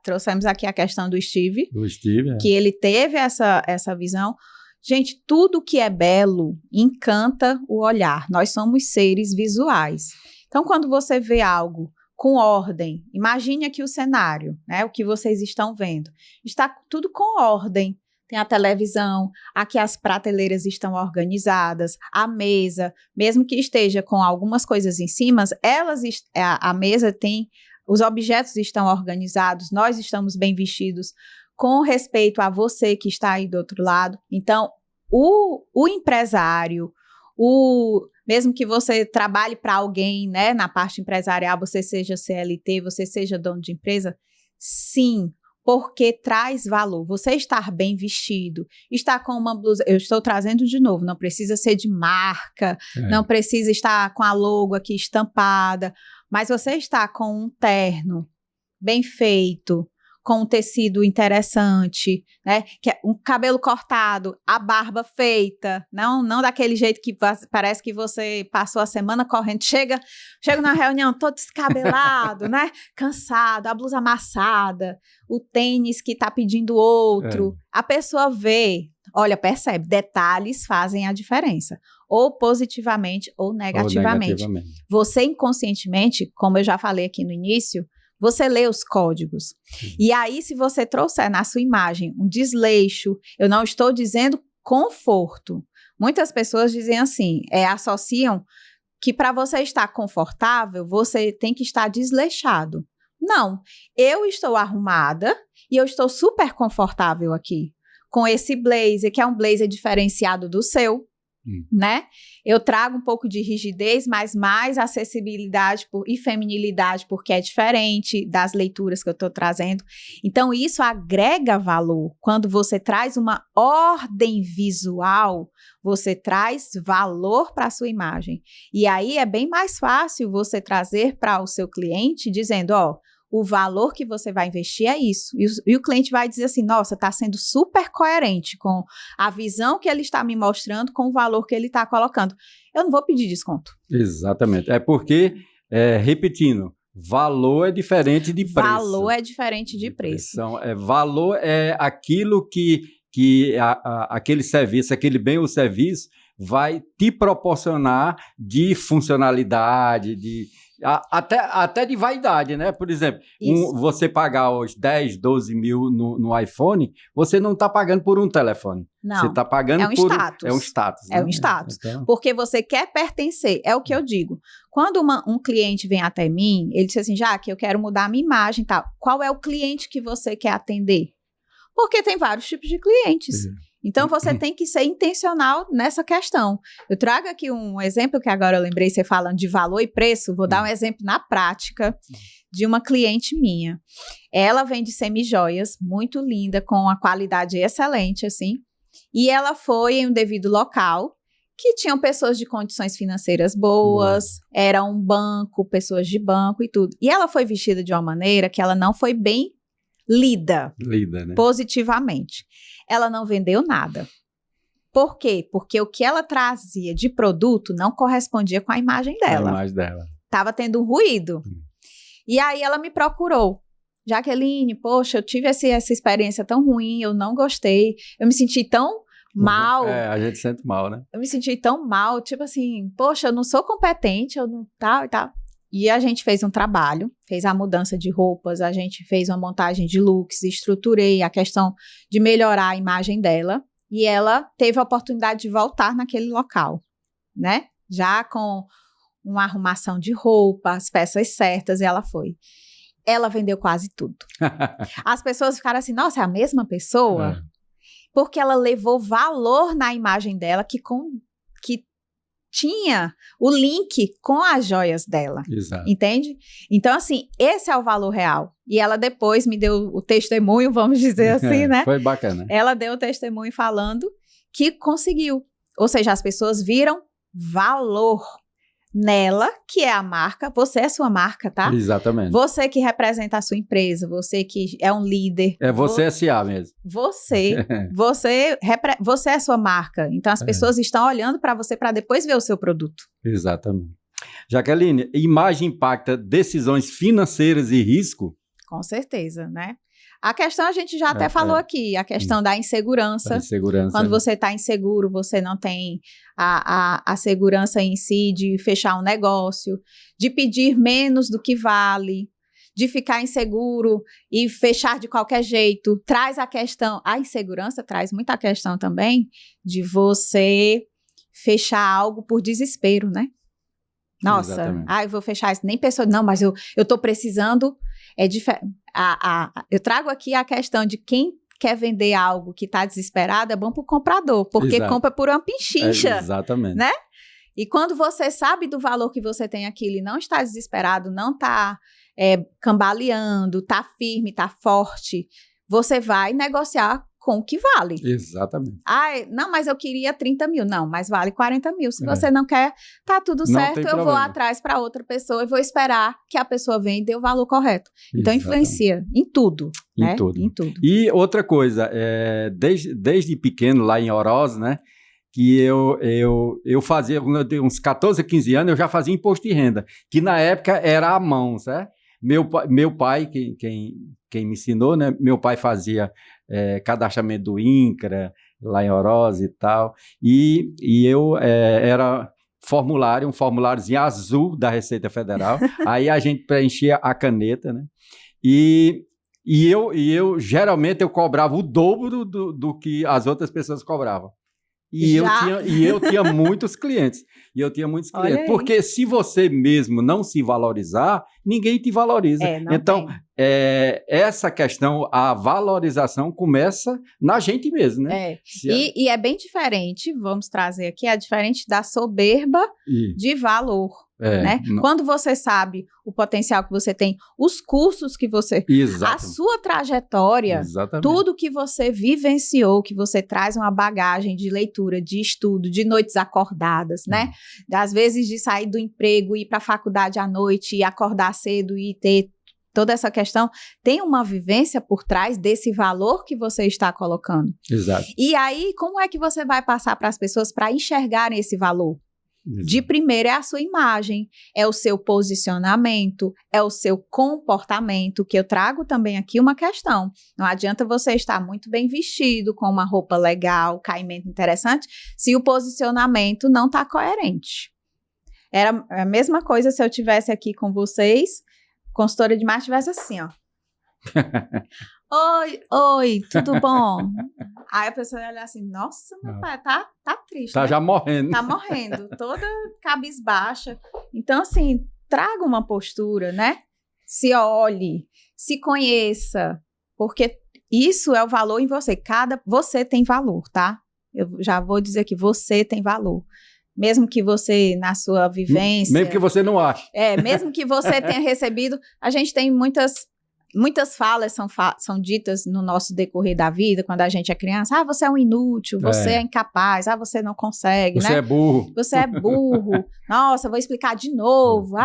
Trouxemos aqui a questão do Steve. Do Steve, que ele teve essa visão. Gente, tudo que é belo encanta o olhar. Nós somos seres visuais. Então, quando você vê algo com ordem, imagine aqui o cenário, né? O que vocês estão vendo. Está tudo com ordem. Tem a televisão, aqui as prateleiras estão organizadas, a mesa, mesmo que esteja com algumas coisas em cima, a mesa tem, os objetos estão organizados, nós estamos bem vestidos, com respeito a você que está aí do outro lado. Então, o empresário, mesmo que você trabalhe para alguém, né, na parte empresarial, você seja CLT, você seja dono de empresa, sim, porque traz valor. Você estar bem vestido, estar com uma blusa, eu estou trazendo de novo, não precisa ser de marca, não precisa estar com a logo aqui estampada, mas você está com um terno bem feito, com um tecido interessante, né? Que é um cabelo cortado, a barba feita, não daquele jeito que parece que você passou a semana correndo, chega na reunião todo descabelado, né? Cansado, a blusa amassada, o tênis que tá pedindo outro. A pessoa vê, olha, percebe, detalhes fazem a diferença, ou positivamente ou negativamente. Você inconscientemente, como eu já falei aqui no início, você lê os códigos. E aí, se você trouxer na sua imagem um desleixo, eu não estou dizendo conforto. Muitas pessoas dizem assim, associam que para você estar confortável, você tem que estar desleixado. Não, eu estou arrumada e eu estou super confortável aqui, com esse blazer, que é um blazer diferenciado do seu, né? Eu trago um pouco de rigidez, mas mais acessibilidade e feminilidade, porque é diferente das leituras que eu estou trazendo. Então, isso agrega valor. Quando você traz uma ordem visual, você traz valor para a sua imagem. E aí é bem mais fácil você trazer para o seu cliente, dizendo, o valor que você vai investir é isso. E o cliente vai dizer assim, nossa, está sendo super coerente com a visão que ele está me mostrando, com o valor que ele está colocando. Eu não vou pedir desconto. Exatamente. É porque, repetindo, valor é diferente de preço. Valor é diferente de preço. Valor é aquilo que aquele serviço, aquele bem ou serviço vai te proporcionar de funcionalidade, até de vaidade, né? Por exemplo, você pagar hoje 10, 12 mil no iPhone, você não está pagando por um telefone. Não, você está pagando por status. É um status. É um status. Então, porque você quer pertencer. É o que eu digo. Quando um cliente vem até mim, ele diz assim, Jaque, eu quero mudar a minha imagem e tal. Qual é o cliente que você quer atender? Porque tem vários tipos de clientes. Então, você tem que ser intencional nessa questão. Eu trago aqui um exemplo que agora eu lembrei, você falando de valor e preço, vou dar um exemplo na prática de uma cliente minha. Ela vende semijoias, muito linda, com uma qualidade excelente, assim, e ela foi em um devido local que tinham pessoas de condições financeiras boas, era um banco, pessoas de banco e tudo. E ela foi vestida de uma maneira que ela não foi bem lida né? positivamente. Ela não vendeu nada. Por quê? Porque o que ela trazia de produto não correspondia com a imagem dela. A imagem dela. Tava tendo um ruído. E aí ela me procurou. Jaqueline, poxa, eu tive essa experiência tão ruim, eu não gostei, eu me senti tão mal. A gente sente mal, né? Eu me senti tão mal, tipo assim, poxa, eu não sou competente, eu não tal e tal. E a gente fez um trabalho, fez a mudança de roupas, a gente fez uma montagem de looks, estruturei a questão de melhorar a imagem dela. E ela teve a oportunidade de voltar naquele local, né? Já com uma arrumação de roupa, as peças certas, e ela foi. Ela vendeu quase tudo. As pessoas ficaram assim, nossa, é a mesma pessoa? Porque ela levou valor na imagem dela que tinha o link com as joias dela. Exato. Entende? Então, assim, esse é o valor real. E ela depois me deu o testemunho, vamos dizer assim, né? Foi bacana. Ela deu o testemunho falando que conseguiu. Ou seja, as pessoas viram valor nela, que é a marca. Você é sua marca, tá? Exatamente. Você que representa a sua empresa, você que é um líder. É você S.A. mesmo. Você é a sua marca. Então, as pessoas estão olhando para você para depois ver o seu produto. Exatamente. Jaqueline, imagem impacta decisões financeiras e risco? Com certeza, né? A questão a gente já até falou aqui, a questão da insegurança. Da insegurança. Quando você está inseguro, você não tem a segurança em si de fechar um negócio, de pedir menos do que vale, de ficar inseguro e fechar de qualquer jeito. Traz a questão, a insegurança traz muita questão também de você fechar algo por desespero, né? Nossa, eu vou fechar isso. Nem pessoa, não, mas eu tô precisando. Eu trago aqui a questão de quem quer vender algo que está desesperado, é bom para o comprador, porque compra por uma pinchincha. Exatamente. Né? E quando você sabe do valor que você tem aquilo e não está desesperado, não está cambaleando, está firme, está forte, você vai negociar com o que vale. Exatamente. Não, mas eu queria 30 mil. Não, mas vale 40 mil. Se você não quer, tá tudo certo, eu vou atrás para outra pessoa e vou esperar que a pessoa venha e dê o valor correto. Então, influencia em tudo. Em tudo. E outra coisa, desde pequeno, lá em Oroz, né, que eu fazia, quando eu tinha uns 14, 15 anos, eu já fazia imposto de renda, que na época era à mão, certo? Meu pai, quem me ensinou, né? Meu pai fazia cadastramento do INCRA, lá em Oroz e tal, e eu era um formuláriozinho azul da Receita Federal, aí a gente preenchia a caneta, né? E eu geralmente eu cobrava o dobro do que as outras pessoas cobravam. E eu tinha muitos clientes. Porque se você mesmo não se valorizar, ninguém te valoriza. Então, essa questão, a valorização começa na gente mesmo, né? E é bem diferente, vamos trazer aqui, é diferente da soberba de valor. Né? Quando você sabe o potencial que você tem, os cursos que você... A sua trajetória, tudo que você vivenciou, que você traz uma bagagem de leitura, de estudo, de noites acordadas, né? Às vezes de sair do emprego, ir para a faculdade à noite, e acordar cedo e ter toda essa questão, tem uma vivência por trás desse valor que você está colocando. Exato. E aí, como é que você vai passar para as pessoas para enxergarem esse valor? De primeiro é a sua imagem, é o seu posicionamento, é o seu comportamento, que eu trago também aqui uma questão. Não adianta você estar muito bem vestido, com uma roupa legal, caimento interessante, se o posicionamento não está coerente. Era a mesma coisa se eu tivesse aqui com vocês, consultora de marketing, tivesse assim, ó. Oi, tudo bom? Aí a pessoa ia olhar assim, nossa, meu pai, tá triste. Tá, né? Já morrendo. Tá morrendo, toda cabisbaixa. Então, assim, traga uma postura, né? Se olhe, se conheça, porque isso é o valor em você. Você tem valor, tá? Eu já vou dizer que você tem valor. Mesmo que você, na sua vivência... Mesmo que você não ache. Mesmo que você tenha recebido... A gente tem muitas Muitas falas são ditas no nosso decorrer da vida, quando a gente é criança. Você é um inútil, você é incapaz, você não consegue, Você né? é burro. Você é burro. Nossa, vou explicar de novo.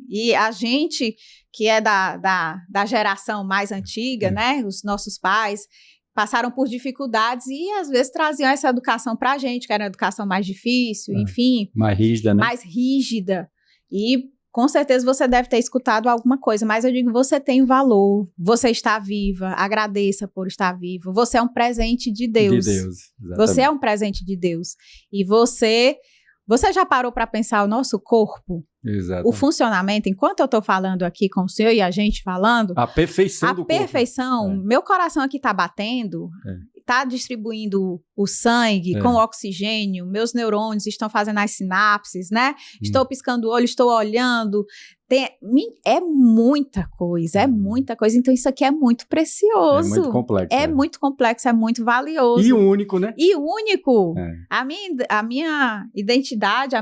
E a gente que é da geração mais antiga, né? Os nossos pais passaram por dificuldades e às vezes traziam essa educação pra gente, que era uma educação mais difícil, enfim. Mais rígida, né? Mais rígida. E com certeza você deve ter escutado alguma coisa, mas eu digo, você tem valor, você está viva, agradeça por estar vivo, você é um presente de Deus. De Deus, exatamente. Você é um presente de Deus. E você já parou para pensar o nosso corpo? Exatamente. O funcionamento, enquanto eu estou falando aqui com o senhor e a gente falando, a perfeição do corpo. A perfeição, meu coração aqui está batendo, está distribuindo o sangue com oxigênio, meus neurônios estão fazendo as sinapses, né? Estou piscando o olho, estou olhando. É muita coisa, Então, isso aqui é muito precioso. É muito complexo. É muito complexo, é muito valioso. E único, né? E único. A minha identidade,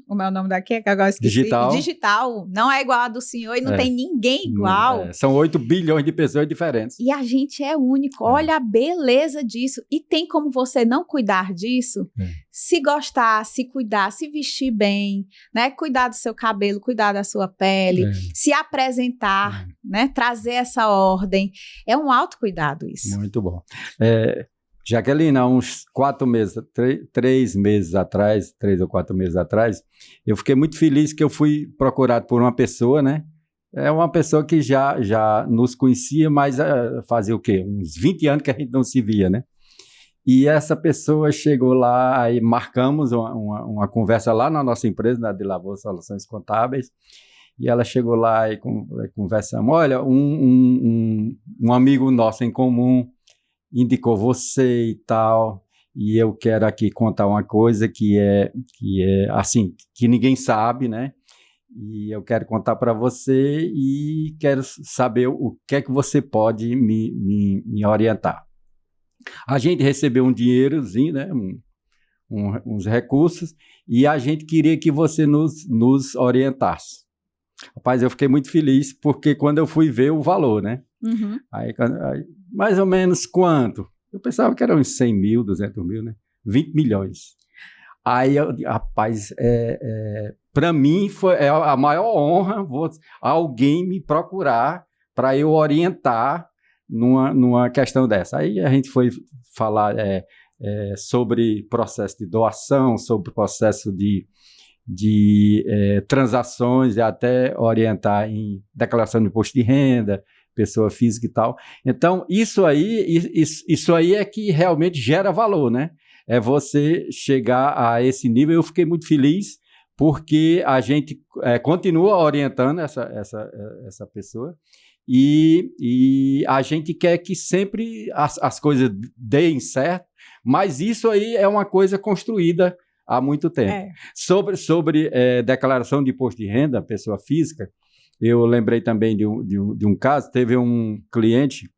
como é o nome daqui? Que agora eu esqueci. Digital. Não é igual a do senhor e não tem ninguém igual. São 8 bilhões de pessoas diferentes. E a gente é único. Olha a beleza disso. E tem como você não cuidar disso? Se gostar, se cuidar, se vestir bem, né? Cuidar do seu cabelo, cuidar da sua pele, se apresentar, né? Trazer essa ordem. É um autocuidado isso. Muito bom. Jaqueline, há uns 3 meses atrás, 3 ou 4 meses atrás, eu fiquei muito feliz que eu fui procurado por uma pessoa, né? É uma pessoa que já nos conhecia, mas fazia o quê? Uns 20 anos que a gente não se via, né? E essa pessoa chegou lá, aí marcamos uma conversa lá na nossa empresa, na de Lavor Soluções Contábeis, e ela chegou lá e conversamos. Olha, um amigo nosso em comum indicou você e tal, e eu quero aqui contar uma coisa que é assim, que ninguém sabe, né? E eu quero contar para você e quero saber o que é que você pode me orientar. A gente recebeu um dinheirozinho, né? Uns recursos, e a gente queria que você nos orientasse. Rapaz, eu fiquei muito feliz, porque quando eu fui ver o valor, né? Aí, mais ou menos quanto? Eu pensava que era uns 100 mil, 200 mil, né? 20 milhões. Aí, rapaz, para mim foi a maior honra alguém me procurar para eu orientar numa questão dessa. Aí a gente foi falar sobre processo de doação, sobre processo de transações e até orientar em declaração de imposto de renda, pessoa física e tal. Então, isso aí é que realmente gera valor, né? É você chegar a esse nível. Eu fiquei muito feliz porque a gente continua orientando essa pessoa e a gente quer que sempre as coisas deem certo, mas isso aí é uma coisa construída há muito tempo. Sobre declaração de imposto de renda, pessoa física, eu lembrei também de um caso. Teve um cliente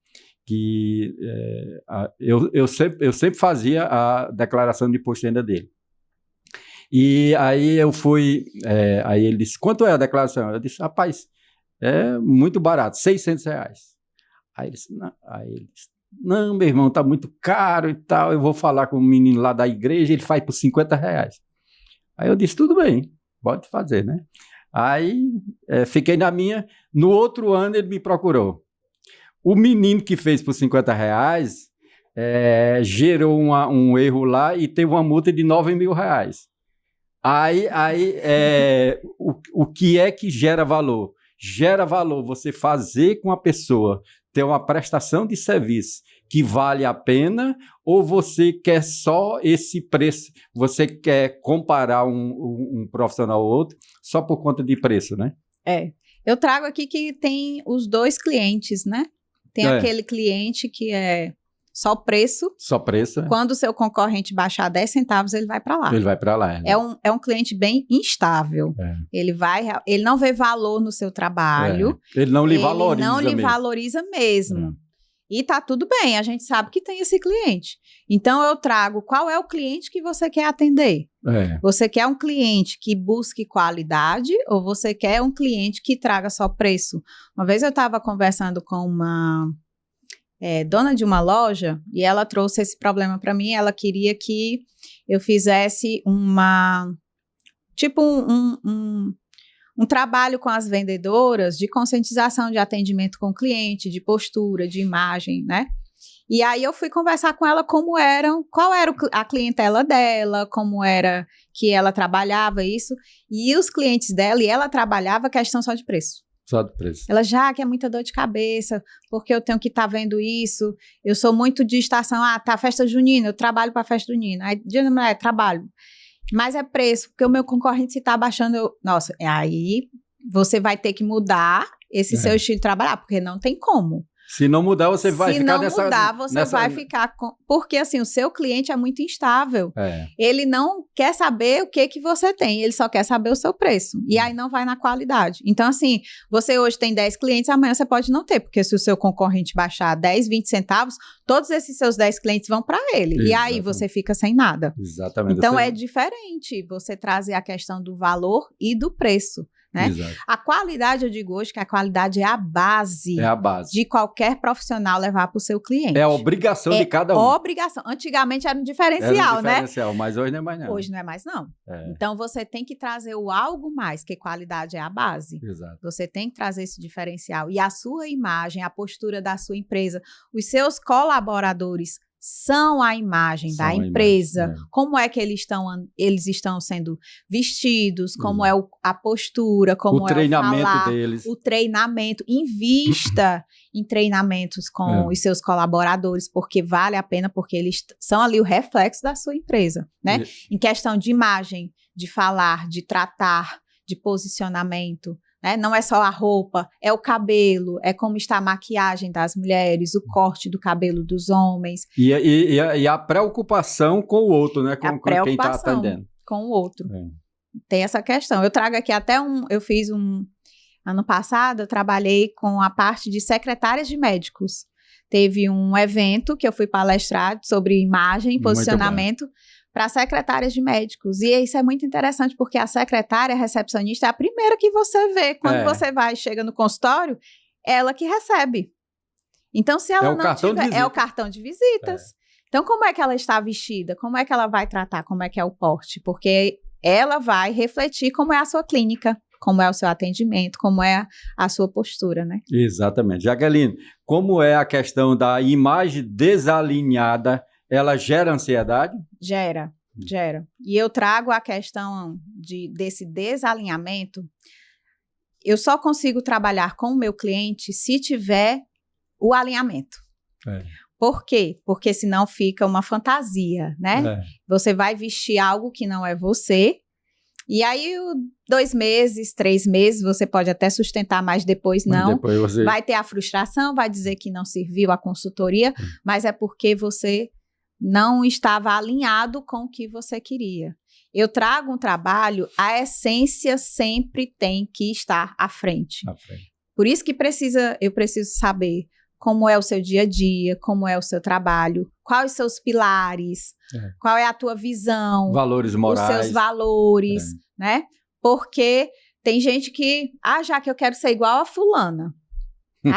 que eu sempre fazia a declaração de imposto de renda dele. E aí eu fui, aí ele disse, quanto é a declaração? Eu disse, rapaz, é muito barato, R$600. Aí ele disse, não, meu irmão, tá muito caro e tal, eu vou falar com o menino lá da igreja, ele faz por R$50. Aí eu disse, tudo bem, pode fazer, né? Aí fiquei na minha. No outro ano ele me procurou. O menino que fez por R$50 gerou um erro lá e teve uma multa de R$9 mil. Aí o que é que gera valor? Gera valor você fazer com a pessoa ter uma prestação de serviço que vale a pena, ou você quer só esse preço? Você quer comparar um profissional ao outro só por conta de preço, né? Eu trago aqui que tem os dois clientes, né? Tem aquele cliente que é só preço. Só preço. Quando o seu concorrente baixar 10 centavos, ele vai para lá. Ele vai para lá. É um cliente bem instável. Ele não vê valor no seu trabalho. Ele não lhe valoriza mesmo. Ele não lhe valoriza mesmo. E tá tudo bem, a gente sabe que tem esse cliente. Então eu trago, qual é o cliente que você quer atender? Você quer um cliente que busque qualidade ou você quer um cliente que traga só preço? Uma vez eu estava conversando com uma dona de uma loja e ela trouxe esse problema para mim. Ela queria que eu fizesse um trabalho com as vendedoras de conscientização de atendimento com o cliente, de postura, de imagem, né? E aí eu fui conversar com ela qual era a clientela dela, como era que ela trabalhava isso, e os clientes dela, e ela trabalhava questão só de preço. Só de preço. Ela já que é muita dor de cabeça, porque eu tenho que estar vendo isso, eu sou muito de estação, tá festa junina, eu trabalho para festa junina, aí dia da mulher, trabalho. Mas é preço, porque o meu concorrente se está abaixando, nossa, aí você vai ter que mudar esse seu estilo de trabalhar, porque não tem como. Se não mudar, você vai ficar nessa... Se não mudar, você vai ficar com... Porque, assim, o seu cliente é muito instável. Ele não quer saber o que você tem, ele só quer saber o seu preço. E aí não vai na qualidade. Então, assim, você hoje tem 10 clientes, amanhã você pode não ter, porque se o seu concorrente baixar 10, 20 centavos, todos esses seus 10 clientes vão para ele. Exatamente. E aí você fica sem nada. Exatamente. Então, é diferente você trazer a questão do valor e do preço. Né? A qualidade, eu digo hoje que a qualidade é a base de qualquer profissional levar para o seu cliente. É a obrigação de cada um. Obrigação. Antigamente era um diferencial, né? Mas hoje não é mais não. Hoje não é mais não. Então você tem que trazer o algo mais, que qualidade é a base. Exato. Você tem que trazer esse diferencial. E a sua imagem, a postura da sua empresa, os seus colaboradores são a imagem da empresa, como é que eles estão sendo vestidos, como é a postura, como o treinamento falar, deles. O treinamento, invista em treinamentos com os seus colaboradores, porque vale a pena, porque eles são ali o reflexo da sua empresa, né? Em questão de imagem, de falar, de tratar, de posicionamento, né? Não é só a roupa, é o cabelo, é como está a maquiagem das mulheres, o corte do cabelo dos homens. E a preocupação com o outro, né? Com quem está atendendo. Com o outro. Tem essa questão. Eu trago aqui até ano passado, eu trabalhei com a parte de secretárias de médicos. Teve um evento que eu fui palestrar sobre imagem e posicionamento para secretárias de médicos. E isso é muito interessante, porque a secretária, a recepcionista, é a primeira que você vê. Quando você chega no consultório, ela que recebe. Então, se ela não tiver... É o cartão de visitas. Então, como é que ela está vestida? Como é que ela vai tratar? Como é que é o porte? Porque ela vai refletir como é a sua clínica, como é o seu atendimento, como é a sua postura, né? Exatamente. Jaqueline, como é a questão da imagem desalinhada? Ela gera ansiedade? Gera. E eu trago a questão desse desalinhamento. Eu só consigo trabalhar com o meu cliente se tiver o alinhamento. Por quê? Porque senão fica uma fantasia, né? Você vai vestir algo que não é você, e aí 2 meses, 3 meses, você pode até sustentar, mas depois não. Depois vai ter a frustração, vai dizer que não serviu a consultoria, mas é porque você não estava alinhado com o que você queria. Eu trago um trabalho, a essência sempre tem que estar à frente. Por isso que eu preciso saber como é o seu dia a dia, como é o seu trabalho, quais os seus pilares, qual é a tua visão, valores morais, os seus valores, né? Porque tem gente que, já que eu quero ser igual a fulana. Eu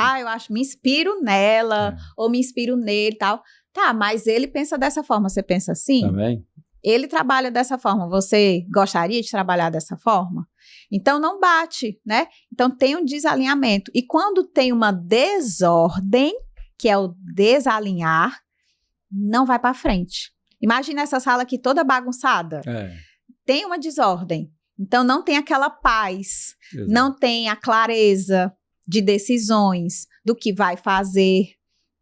me inspiro nela, ou me inspiro nele e tal. Tá, mas ele pensa dessa forma, você pensa assim? Também. Ele trabalha dessa forma, você gostaria de trabalhar dessa forma? Então, não bate, né? Então, tem um desalinhamento. E quando tem uma desordem, que é o desalinhar, não vai para frente. Imagina essa sala aqui toda bagunçada. Tem uma desordem. Então, não tem aquela paz, não tem a clareza de decisões, do que vai fazer.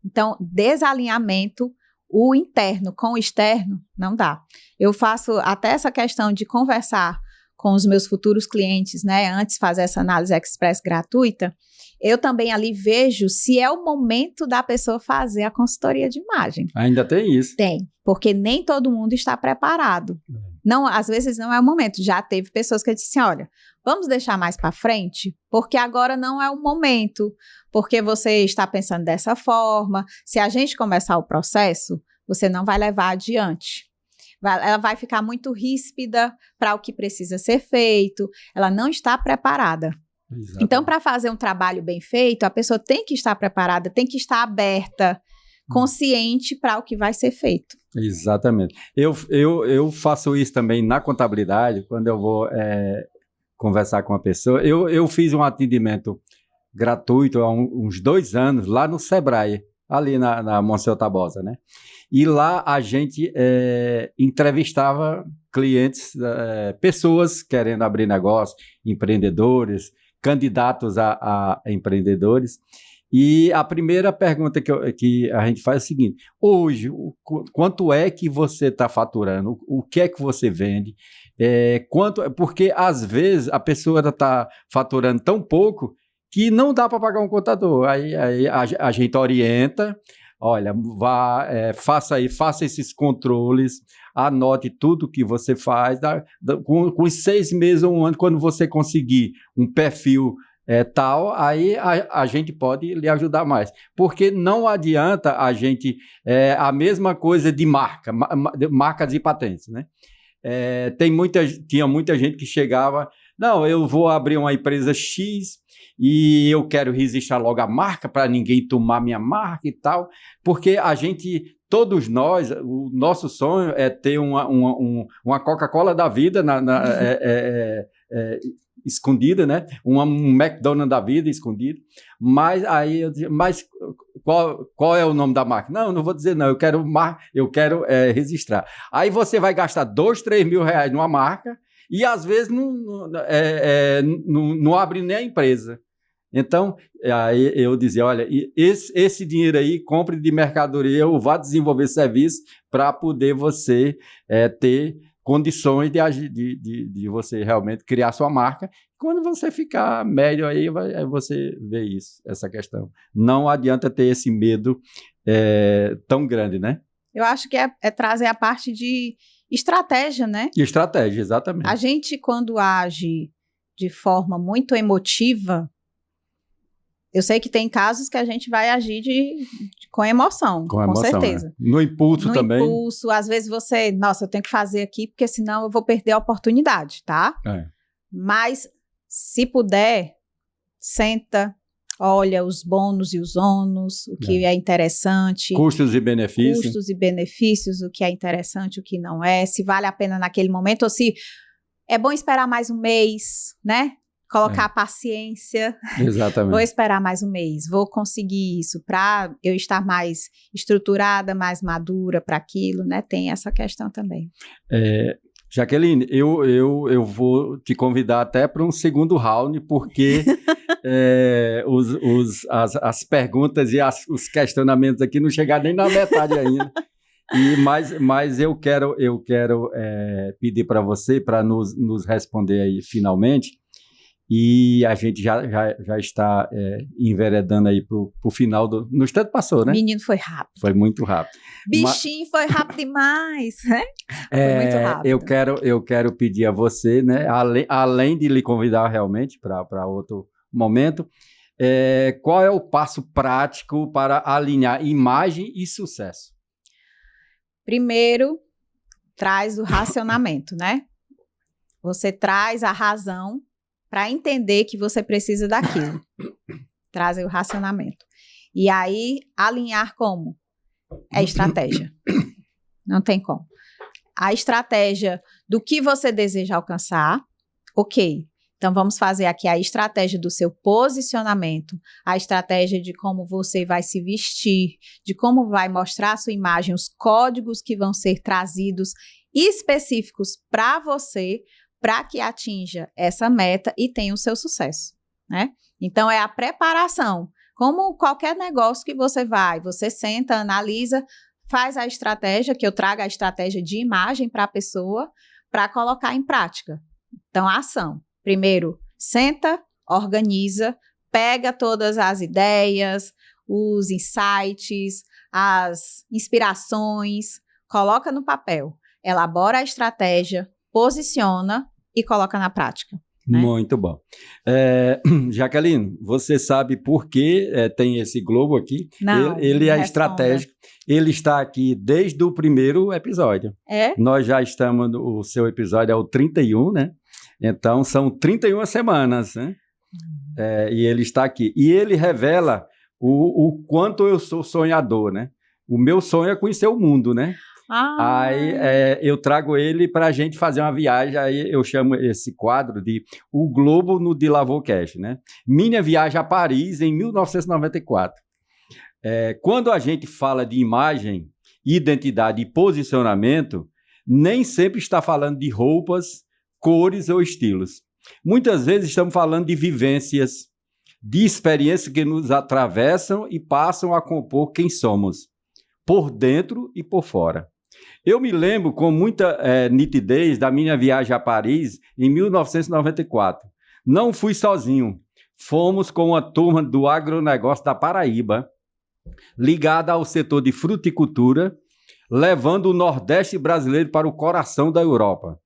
Então, desalinhamento, o interno com o externo, não dá. Eu faço até essa questão de conversar com os meus futuros clientes, né? Antes de fazer essa análise express gratuita, eu também ali vejo se é o momento da pessoa fazer a consultoria de imagem. Ainda tem isso? Tem, porque nem todo mundo está preparado. Não, às vezes não é o momento. Já teve pessoas que disseram assim, olha, vamos deixar mais para frente, porque agora não é o momento, porque você está pensando dessa forma. Se a gente começar o processo, você não vai levar adiante. ela vai ficar muito ríspida para o que precisa ser feito, ela não está preparada. Exatamente. Então, para fazer um trabalho bem feito, a pessoa tem que estar preparada, tem que estar aberta, consciente para o que vai ser feito. Exatamente. Eu faço isso também na contabilidade, quando eu vou conversar com uma pessoa. Eu fiz um atendimento gratuito há uns 2 anos, lá no Sebrae, ali na Monsenhor Tabosa, né? E lá a gente entrevistava clientes, pessoas querendo abrir negócio, empreendedores, candidatos a empreendedores. E a primeira pergunta que a gente faz é a seguinte: hoje, quanto é que você está faturando? O que é que você vende? Porque às vezes a pessoa está faturando tão pouco que não dá para pagar um contador. Aí a gente orienta, olha, faça esses controles, anote tudo que você faz, com 6 meses ou 1 ano, quando você conseguir um perfil tal, aí a gente pode lhe ajudar mais. Porque não adianta a gente... a mesma coisa de marcas e patentes, né? Tinha muita gente que chegava, não, eu vou abrir uma empresa X e eu quero registrar logo a marca para ninguém tomar minha marca e tal, porque todos nós, o nosso sonho é ter uma Coca-Cola da vida escondida, né? Um McDonald's da vida escondido. Mas aí eu dizia, qual é o nome da marca? Não vou dizer não, eu quero registrar. Aí você vai gastar 2, 3 mil reais numa marca e às vezes não abre nem a empresa. Então, aí eu dizia, olha, esse dinheiro aí, compre de mercadoria ou vá desenvolver serviço para poder você ter condições de você realmente criar sua marca. Quando você ficar médio aí, você vê essa questão. Não adianta ter esse medo tão grande, né? Eu acho que é trazer a parte de estratégia, né? Estratégia, exatamente. A gente, quando age de forma muito emotiva, eu sei que tem casos que a gente vai agir com emoção, com certeza. Né? No impulso também. No impulso, às vezes nossa, eu tenho que fazer aqui, porque senão eu vou perder a oportunidade, tá? Mas, se puder, senta, olha os bônus e os ônus, o que é interessante. Custos e benefícios. Custos e benefícios, o que é interessante, o que não é, se vale a pena naquele momento, ou se é bom esperar mais um mês, né? Colocar a paciência. Exatamente. Vou esperar mais um mês, vou conseguir isso para eu estar mais estruturada, mais madura para aquilo, né? Tem essa questão também. Jaqueline, eu vou te convidar até para um segundo round, porque as perguntas e os questionamentos aqui não chegaram nem na metade ainda. Mas eu quero pedir para você, para nos responder aí finalmente. E a gente já está enveredando aí para o final no instante passou, né? Menino, foi rápido. Foi muito rápido. Bichinho, foi rápido demais, né? Foi muito rápido. Eu quero pedir a você, né? Além de lhe convidar realmente para outro momento, qual é o passo prático para alinhar imagem e sucesso? Primeiro, traz o racionamento, né? Você traz a razão para entender que você precisa daquilo. Trazer o racionamento. E aí, alinhar como? É estratégia. Não tem como. A estratégia do que você deseja alcançar, ok. Então, vamos fazer aqui a estratégia do seu posicionamento, a estratégia de como você vai se vestir, de como vai mostrar a sua imagem, os códigos que vão ser trazidos específicos para você, para que atinja essa meta e tenha o seu sucesso, né? Então, é a preparação. Como qualquer negócio que você senta, analisa, faz a estratégia, que eu trago a estratégia de imagem para a pessoa, para colocar em prática. Então, a ação. Primeiro, senta, organiza, pega todas as ideias, os insights, as inspirações, coloca no papel, elabora a estratégia, posiciona e coloca na prática. né? Muito bom. Jaqueline, você sabe por que tem esse globo aqui? Não, Ele me é responda. estratégico. Ele está aqui desde o primeiro episódio. É? Nós já estamos, o seu episódio é o 31, né? Então, são 31 semanas, né? E ele está aqui. E ele revela o quanto eu sou sonhador, né? O meu sonho é conhecer o mundo, né? Aí eu trago ele para a gente fazer uma viagem, aí eu chamo esse quadro de O Globo no Dilavocast, né? Minha viagem a Paris em 1994. Quando a gente fala de imagem, identidade e posicionamento, nem sempre está falando de roupas, cores ou estilos. Muitas vezes estamos falando de vivências, de experiências que nos atravessam e passam a compor quem somos, por dentro e por fora. Eu me lembro com muita nitidez da minha viagem a Paris em 1994. Não fui sozinho. Fomos com uma turma do agronegócio da Paraíba, ligada ao setor de fruticultura, levando o Nordeste brasileiro para o coração da Europa.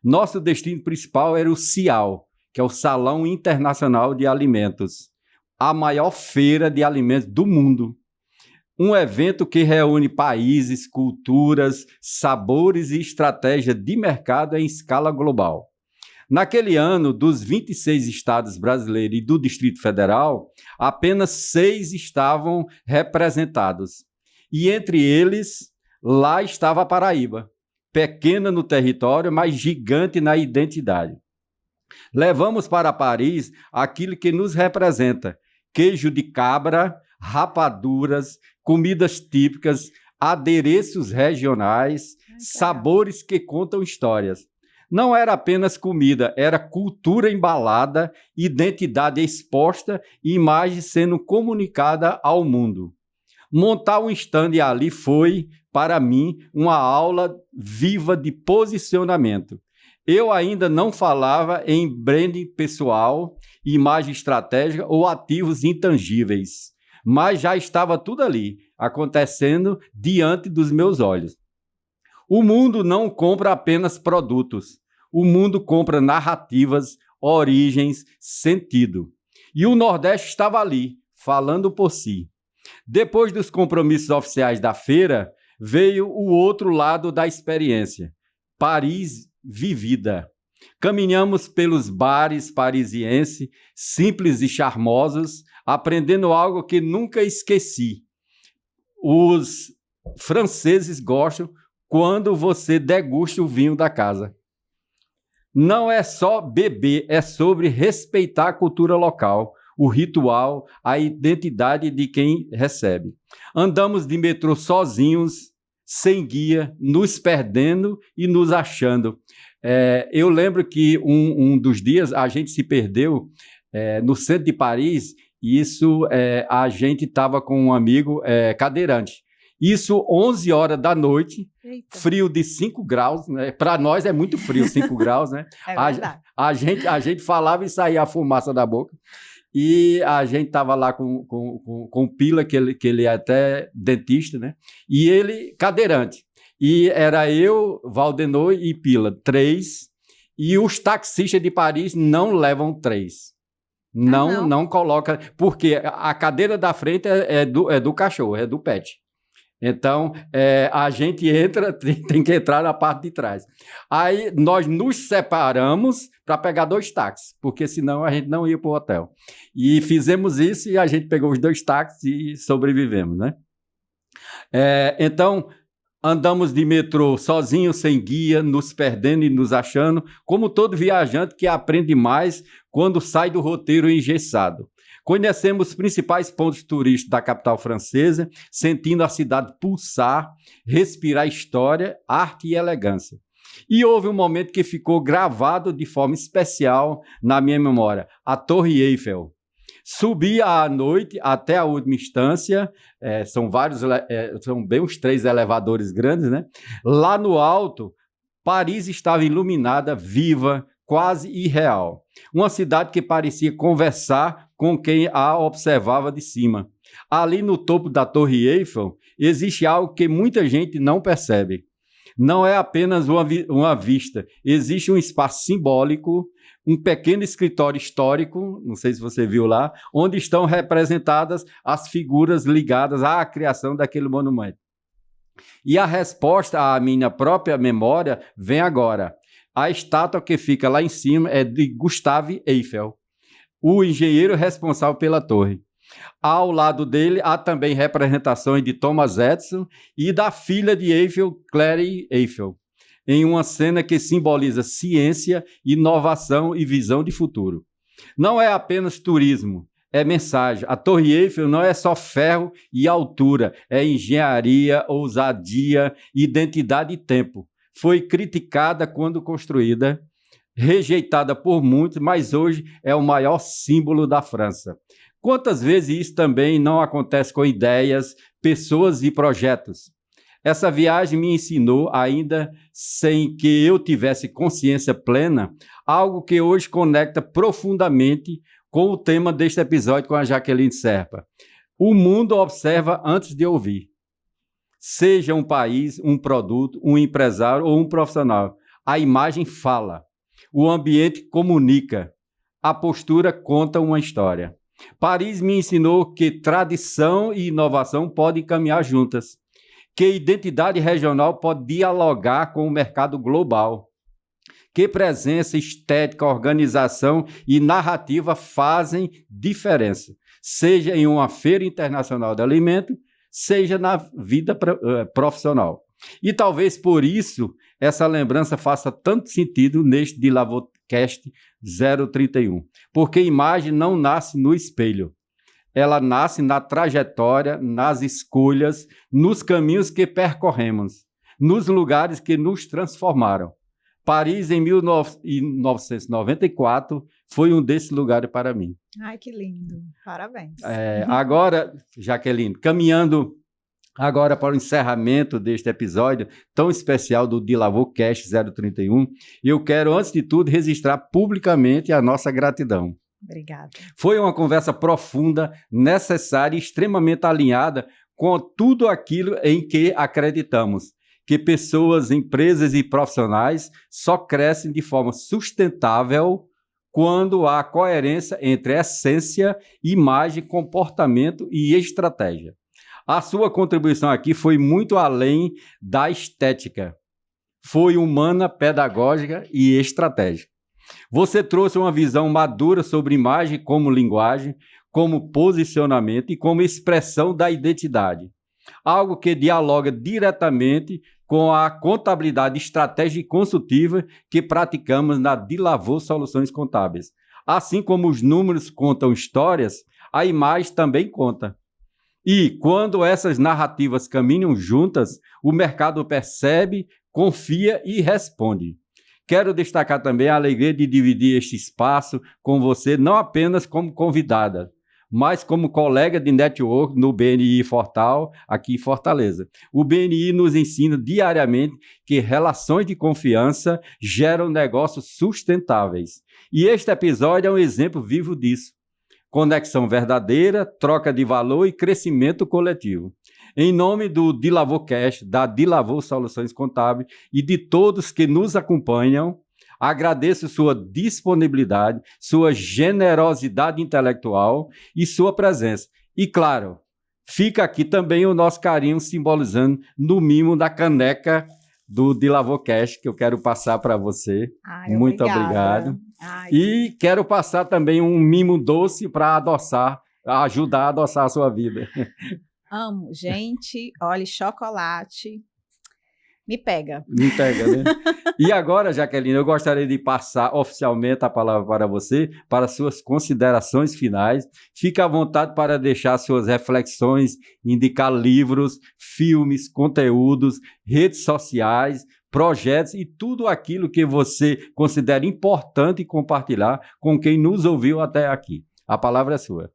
Nosso destino principal era o CIAL, que é o Salão Internacional de Alimentos, a maior feira de alimentos do mundo. Um evento que reúne países, culturas, sabores e estratégia de mercado em escala global. Naquele ano, dos 26 estados brasileiros e do Distrito Federal, apenas 6 estavam representados. E entre eles, lá estava a Paraíba, pequena no território, mas gigante na identidade. Levamos para Paris aquilo que nos representa: queijo de cabra, rapaduras, comidas típicas, adereços regionais, sabores que contam histórias. Não era apenas comida, era cultura embalada, identidade exposta e imagem sendo comunicada ao mundo. Montar um stand ali foi, para mim, uma aula viva de posicionamento. Eu ainda não falava em branding pessoal, imagem estratégica ou ativos intangíveis, mas já estava tudo ali, acontecendo diante dos meus olhos. O mundo não compra apenas produtos. O mundo compra narrativas, origens, sentido. E o Nordeste estava ali, falando por si. Depois dos compromissos oficiais da feira, veio o outro lado da experiência, Paris vivida. Caminhamos pelos bares parisienses, simples e charmosos, aprendendo algo que nunca esqueci. Os franceses gostam quando você degusta o vinho da casa. Não é só beber, é sobre respeitar a cultura local, o ritual, a identidade de quem recebe. Andamos de metrô sozinhos, sem guia, nos perdendo e nos achando. Eu lembro que um dos dias a gente se perdeu no centro de Paris, e a gente estava com um amigo cadeirante. Isso 11 horas da noite, Eita. Frio de 5 graus, né? Para nós é muito frio, 5 graus, né? É verdade. A gente falava e saía a fumaça da boca. E a gente estava lá com o Pila, que ele é até dentista, né? E ele cadeirante. E era eu, Valdenor e Pila, 3. E os taxistas de Paris não levam 3. Não coloca, porque a cadeira da frente é do cachorro, é do pet. Então, a gente tem que entrar na parte de trás. Aí, nós nos separamos para pegar 2 táxis, porque senão a gente não ia para o hotel. E fizemos isso e a gente pegou os 2 táxis e sobrevivemos, né? Então, andamos de metrô sozinhos, sem guia, nos perdendo e nos achando, como todo viajante que aprende mais quando sai do roteiro engessado. Conhecemos os principais pontos turísticos da capital francesa, sentindo a cidade pulsar, respirar história, arte e elegância. E houve um momento que ficou gravado de forma especial na minha memória, a Torre Eiffel. Subi à noite até a última instância, são bem uns 3 elevadores grandes, né? Lá no alto, Paris estava iluminada, viva, quase irreal. Uma cidade que parecia conversar com quem a observava de cima. Ali no topo da Torre Eiffel, existe algo que muita gente não percebe. Não é apenas uma vista, existe um espaço simbólico, um pequeno escritório histórico, não sei se você viu lá, onde estão representadas as figuras ligadas à criação daquele monumento. E a resposta à minha própria memória vem agora. A estátua que fica lá em cima é de Gustave Eiffel, o engenheiro responsável pela torre. Ao lado dele há também representações de Thomas Edison e da filha de Eiffel, Claire Eiffel, em uma cena que simboliza ciência, inovação e visão de futuro. Não é apenas turismo, é mensagem. A Torre Eiffel não é só ferro e altura, é engenharia, ousadia, identidade e tempo. Foi criticada quando construída, rejeitada por muitos, mas hoje é o maior símbolo da França. Quantas vezes isso também não acontece com ideias, pessoas e projetos? Essa viagem me ensinou, ainda sem que eu tivesse consciência plena, algo que hoje conecta profundamente com o tema deste episódio com a Jaqueline Serpa. O mundo observa antes de ouvir. Seja um país, um produto, um empresário ou um profissional, a imagem fala, o ambiente comunica, a postura conta uma história. Paris me ensinou que tradição e inovação podem caminhar juntas, que identidade regional pode dialogar com o mercado global, que presença, estética, organização e narrativa fazem diferença, seja em uma feira internacional de alimento, seja na vida profissional. E talvez por isso essa lembrança faça tanto sentido neste DilaVoCast 031, porque imagem não nasce no espelho, ela nasce na trajetória, nas escolhas, nos caminhos que percorremos, nos lugares que nos transformaram. Paris, em 1994, foi um desses lugares para mim. Ai, que lindo. Parabéns. Agora, Jaqueline, caminhando agora para o encerramento deste episódio tão especial do DilaVoCast 031, eu quero, antes de tudo, registrar publicamente a nossa gratidão. Obrigada. Foi uma conversa profunda, necessária e extremamente alinhada com tudo aquilo em que acreditamos, que pessoas, empresas e profissionais só crescem de forma sustentável quando há coerência entre essência, imagem, comportamento e estratégia. A sua contribuição aqui foi muito além da estética. Foi humana, pedagógica e estratégica. Você trouxe uma visão madura sobre imagem como linguagem, como posicionamento e como expressão da identidade. Algo que dialoga diretamente com a contabilidade estratégica e consultiva que praticamos na DilaVo Soluções Contábeis. Assim como os números contam histórias, a imagem também conta. E quando essas narrativas caminham juntas, o mercado percebe, confia e responde. Quero destacar também a alegria de dividir este espaço com você, não apenas como convidada, mas como colega de network no BNI Fortal, aqui em Fortaleza. O BNI nos ensina diariamente que relações de confiança geram negócios sustentáveis. E este episódio é um exemplo vivo disso. Conexão verdadeira, troca de valor e crescimento coletivo. Em nome do DilaVoCast, da DilaVo Soluções Contábeis e de todos que nos acompanham, agradeço sua disponibilidade, sua generosidade intelectual e sua presença. E, claro, fica aqui também o nosso carinho simbolizando no mimo da caneca do DilaVoCast, que eu quero passar para você. Ai, muito obrigada. obrigado. E quero passar também um mimo doce para adoçar, ajudar a adoçar a sua vida. Amo. Gente, olha, chocolate me pega. Me pega, né? E agora, Jaqueline, eu gostaria de passar oficialmente a palavra para você, para suas considerações finais. Fique à vontade para deixar suas reflexões, indicar livros, filmes, conteúdos, redes sociais, projetos e tudo aquilo que você considera importante compartilhar com quem nos ouviu até aqui. A palavra é sua.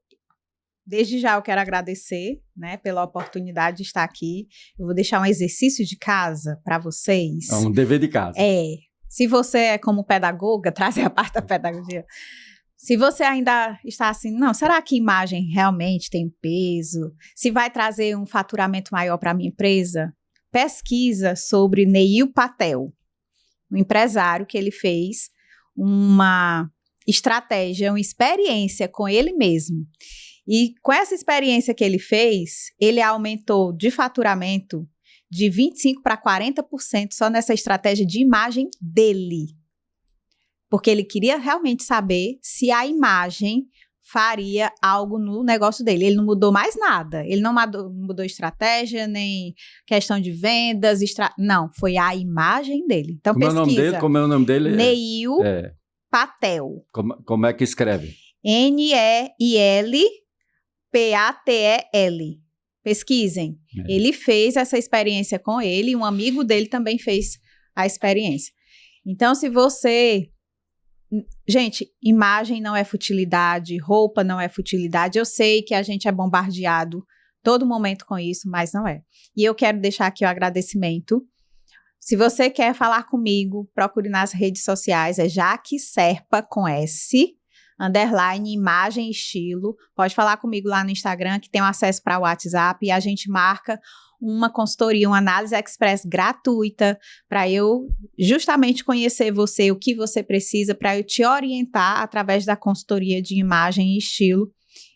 Desde já eu quero agradecer, né, pela oportunidade de estar aqui. Eu vou deixar um exercício de casa para vocês. É um dever de casa. Se você é como pedagoga, trazer a parte da pedagogia. Se você ainda está assim, não, será que imagem realmente tem peso? Se vai trazer um faturamento maior para a minha empresa? Pesquisa sobre Neil Patel, um empresário que ele fez uma estratégia, uma experiência com ele mesmo. E com essa experiência que ele fez, ele aumentou de faturamento de 25% para 40% só nessa estratégia de imagem dele. Porque ele queria realmente saber se a imagem faria algo no negócio dele. Ele não mudou mais nada. Ele não mudou estratégia, nem questão de vendas. Não, foi a imagem dele. Então, Como pesquisa. Como é o nome dele? Neil Patel. Como é que escreve? Neilpatel. Pesquisem. Ele fez essa experiência com ele e um amigo dele também fez a experiência. Então, se você... Gente, imagem não é futilidade, roupa não é futilidade. Eu sei que a gente é bombardeado todo momento com isso, mas não é. E eu quero deixar aqui o agradecimento. Se você quer falar comigo, procure nas redes sociais, é Jaque Serpa com S, _ imagem estilo. Pode falar comigo lá no Instagram, que tem um acesso para o WhatsApp, e a gente marca uma consultoria, uma análise express gratuita, para eu justamente conhecer você, o que você precisa, para eu te orientar através da consultoria de imagem e estilo.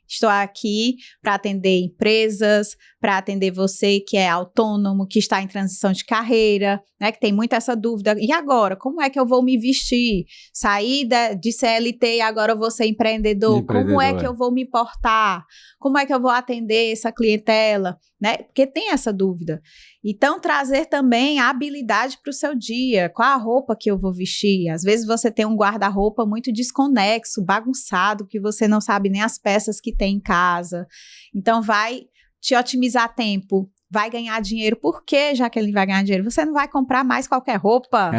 Estou aqui para atender empresas, para atender você que é autônomo, que está em transição de carreira, né, que tem muito essa dúvida. E agora, como é que eu vou me vestir? Sair de CLT e agora eu vou ser empreendedor. Como é que eu vou me portar? Como é que eu vou atender essa clientela? Né? Porque tem essa dúvida. Então, trazer também a habilidade para o seu dia. Qual a roupa que eu vou vestir? Às vezes você tem um guarda-roupa muito desconexo, bagunçado, que você não sabe nem as peças que tem em casa. Então, vai te otimizar tempo, vai ganhar dinheiro. Por que, Jaqueline, vai ganhar dinheiro? Você não vai comprar mais qualquer roupa,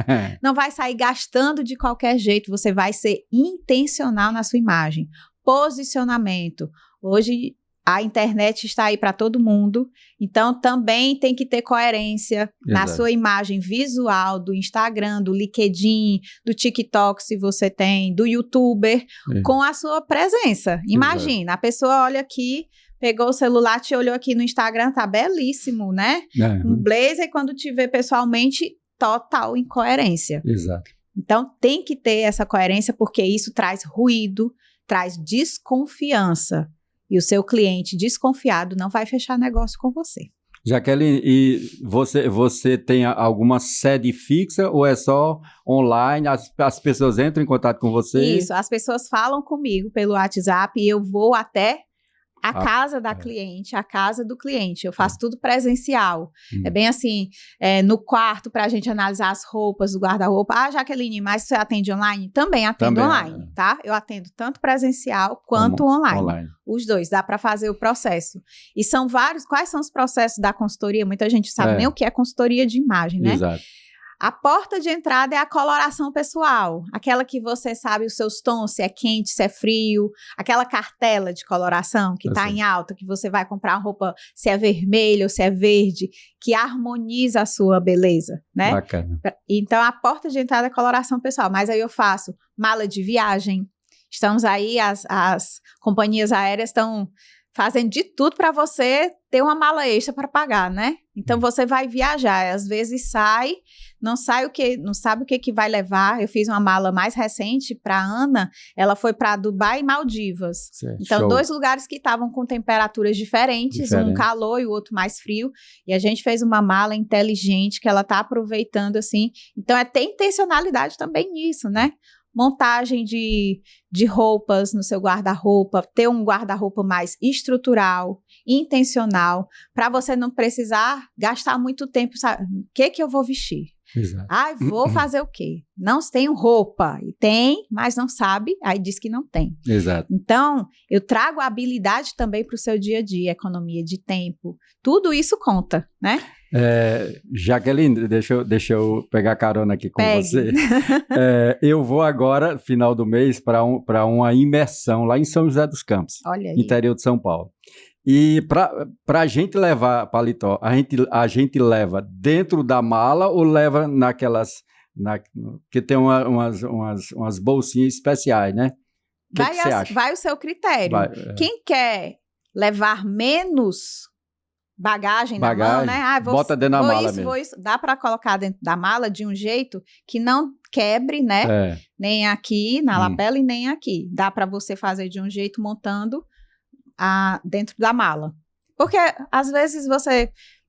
não vai sair gastando de qualquer jeito, você vai ser intencional na sua imagem. Posicionamento. Hoje, a internet está aí para todo mundo, então também tem que ter coerência na sua imagem visual do Instagram, do LinkedIn, do TikTok, se você tem, do YouTuber, com a sua presença. Imagina, a pessoa olha aqui, pegou o celular, te olhou aqui no Instagram, tá belíssimo, né? Um blazer, quando te vê pessoalmente, total incoerência. Exato. Então, tem que ter essa coerência, porque isso traz ruído, traz desconfiança. E o seu cliente desconfiado não vai fechar negócio com você. Jaqueline, e você tem alguma sede fixa ou é só online? As pessoas entram em contato com você? Isso, as pessoas falam comigo pelo WhatsApp e eu vou até a casa da cliente, a casa do cliente. Eu faço tudo presencial. É bem assim, no quarto para a gente analisar as roupas, o guarda-roupa. Ah, Jaqueline, mas você atende online? Também atendo online, tá? Eu atendo tanto presencial quanto online. Os dois, dá para fazer o processo. E são vários. Quais são os processos da consultoria? Muita gente sabe nem o que é consultoria de imagem, né? Exato. A porta de entrada é a coloração pessoal, aquela que você sabe os seus tons, se é quente, se é frio, aquela cartela de coloração que está em alta, que você vai comprar uma roupa, se é vermelho ou se é verde, que harmoniza a sua beleza, né? Bacana. Então, a porta de entrada é a coloração pessoal, mas aí eu faço mala de viagem, estamos aí, as companhias aéreas estão fazendo de tudo para você ter uma mala extra para pagar, né? Então, você vai viajar, às vezes não sabe o que vai levar. Eu fiz uma mala mais recente para Ana, ela foi para Dubai e Maldivas. Certo, então, show. 2 lugares que estavam com temperaturas diferentes, um calor e o outro mais frio, e a gente fez uma mala inteligente que ela tá aproveitando, assim. Então, ter intencionalidade também nisso, né? Montagem de roupas no seu guarda-roupa, ter um guarda-roupa mais estrutural, intencional, para você não precisar gastar muito tempo, sabe? O que eu vou vestir? Exato. Vou fazer o quê? Não tenho roupa. E tem, mas não sabe, aí diz que não tem. Exato. Então, eu trago a habilidade também para o seu dia a dia, economia de tempo. Tudo isso conta, né? Jaqueline, deixa eu pegar carona aqui com você. Eu vou agora, final do mês, para uma imersão lá em São José dos Campos, Olha aí. Interior de São Paulo. E para a gente levar paletó, a gente leva dentro da mala ou leva naquelas... que tem umas bolsinhas especiais, né? O que você acha? Vai o seu critério. Quem quer levar menos bagagem na mão, né? Ah, bota dentro da mala mesmo. Vou isso. Dá para colocar dentro da mala de um jeito que não quebre, né? Nem aqui na lapela e nem aqui. Dá para você fazer de um jeito montando dentro da mala. Porque às vezes